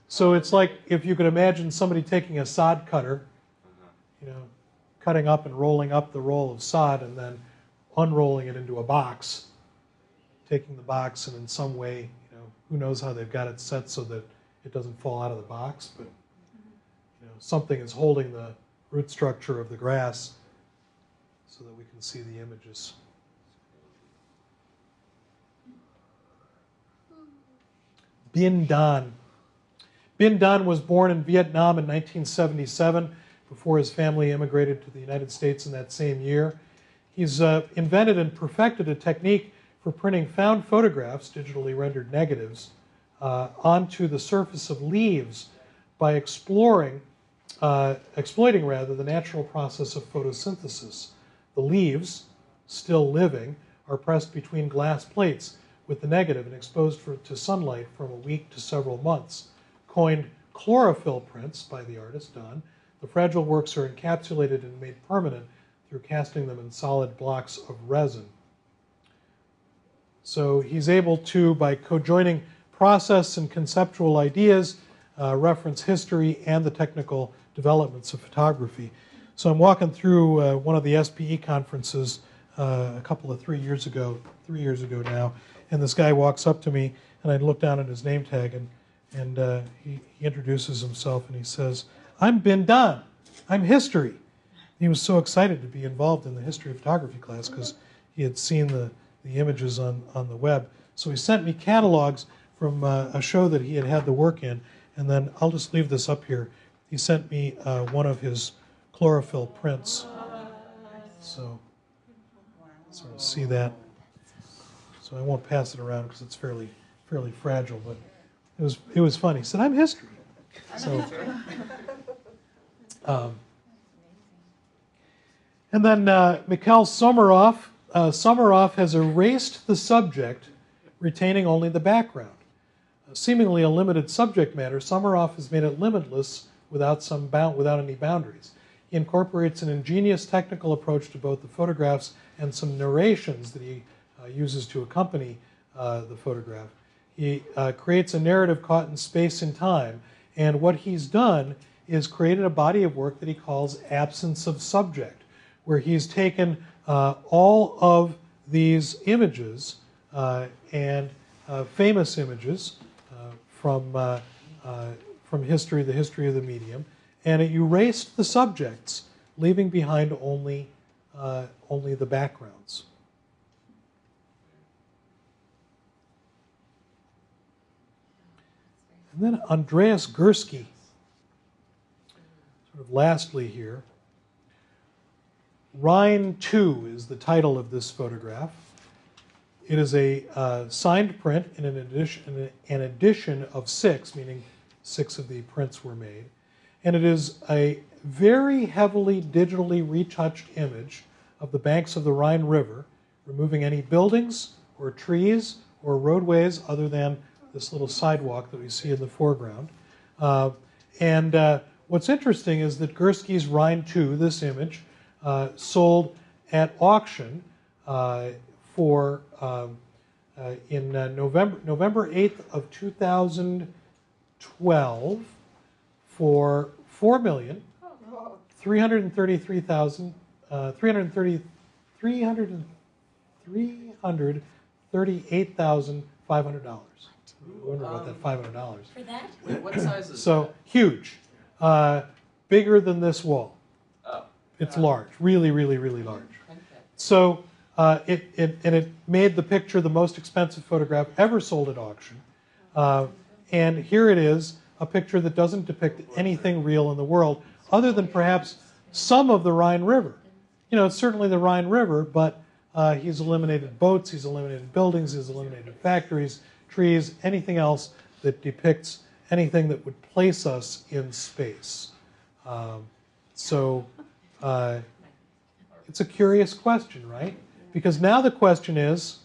So it's like if you could imagine somebody taking a sod cutter, cutting up and rolling up the roll of sod and then unrolling it into a box, taking the box and in some way, who knows how they've got it set so that it doesn't fall out of the box, but something is holding the root structure of the grass so that we can see the images. Bin Dan. Bin Dan was born in Vietnam in 1977 before his family immigrated to the United States in that same year. He's invented and perfected a technique for printing found photographs, digitally rendered negatives, onto the surface of leaves by exploiting the natural process of photosynthesis. The leaves, still living, are pressed between glass plates with the negative and exposed to sunlight from a week to several months. Coined chlorophyll prints by the artist Don, the fragile works are encapsulated and made permanent through casting them in solid blocks of resin. So he's able to, by co-joining process and conceptual ideas, reference history and the technical developments of photography. So I'm walking through one of the SPE conferences a couple of 3 years ago now, and this guy walks up to me, and I look down at his name tag, and he introduces himself, and he says, "I'm Bin Dan. I'm history." He was so excited to be involved in the history of photography class because he had seen the images on the web. So he sent me catalogs from a show that he had the work in, and then I'll just leave this up here. He sent me one of his chlorophyll prints. So sort of see that. So I won't pass it around because it's fairly fragile, but it was fun. He said, "I'm history." So, and then Mikhail Somerov. Somerov has erased the subject, retaining only the background. Seemingly a limited subject matter, Somerov has made it limitless without any boundaries. He incorporates an ingenious technical approach to both the photographs and some narrations that he uses to accompany the photograph. He creates a narrative caught in space and time, and what he's done is created a body of work that he calls Absence of Subject, where he's taken all of these images and famous images from history, the history of the medium, and it erased the subjects, leaving behind only the backgrounds. And then Andreas Gursky, sort of lastly here. Rhine 2 is the title of this photograph. It is a signed print in an edition of 6, meaning 6 of the prints were made. And it is a very heavily digitally retouched image of the banks of the Rhine River, removing any buildings or trees or roadways other than this little sidewalk that we see in the foreground. What's interesting is that Gursky's Rhine 2, this image, sold at auction for in November 8th of 2012 for $338,500. I wonder about that $500. For that? Wait, what size is So that? huge, bigger than this wall. Oh. It's large, really, really, really large. Okay. So it made the picture the most expensive photograph ever sold at auction. And here it is, a picture that doesn't depict anything real in the world, other than perhaps some of the Rhine River. It's certainly the Rhine River, but he's eliminated boats, he's eliminated buildings, he's eliminated factories, trees, anything else that depicts anything that would place us in space. It's a curious question, right? Because now the question is,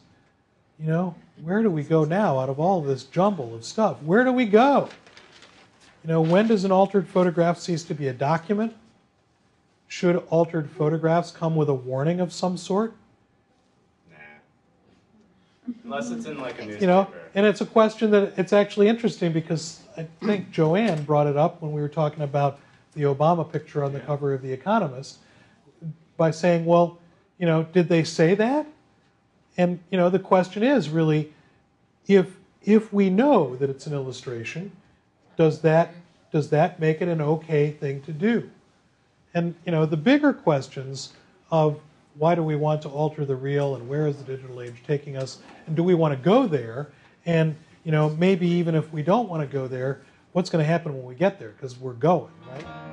where do we go now out of all this jumble of stuff? Where do we go? When does an altered photograph cease to be a document? Should altered photographs come with a warning of some sort? Unless it's in like a newspaper. And it's a question that it's actually interesting because I think Joanne brought it up when we were talking about the Obama picture on the cover of The Economist. by saying, well, did they say that? And the question is really, if we know that it's an illustration, does that make it an okay thing to do? And the bigger questions of why do we want to alter the real, and where is the digital age taking us, and do we want to go there? And maybe even if we don't want to go there, what's going to happen when we get there? Because we're going, right?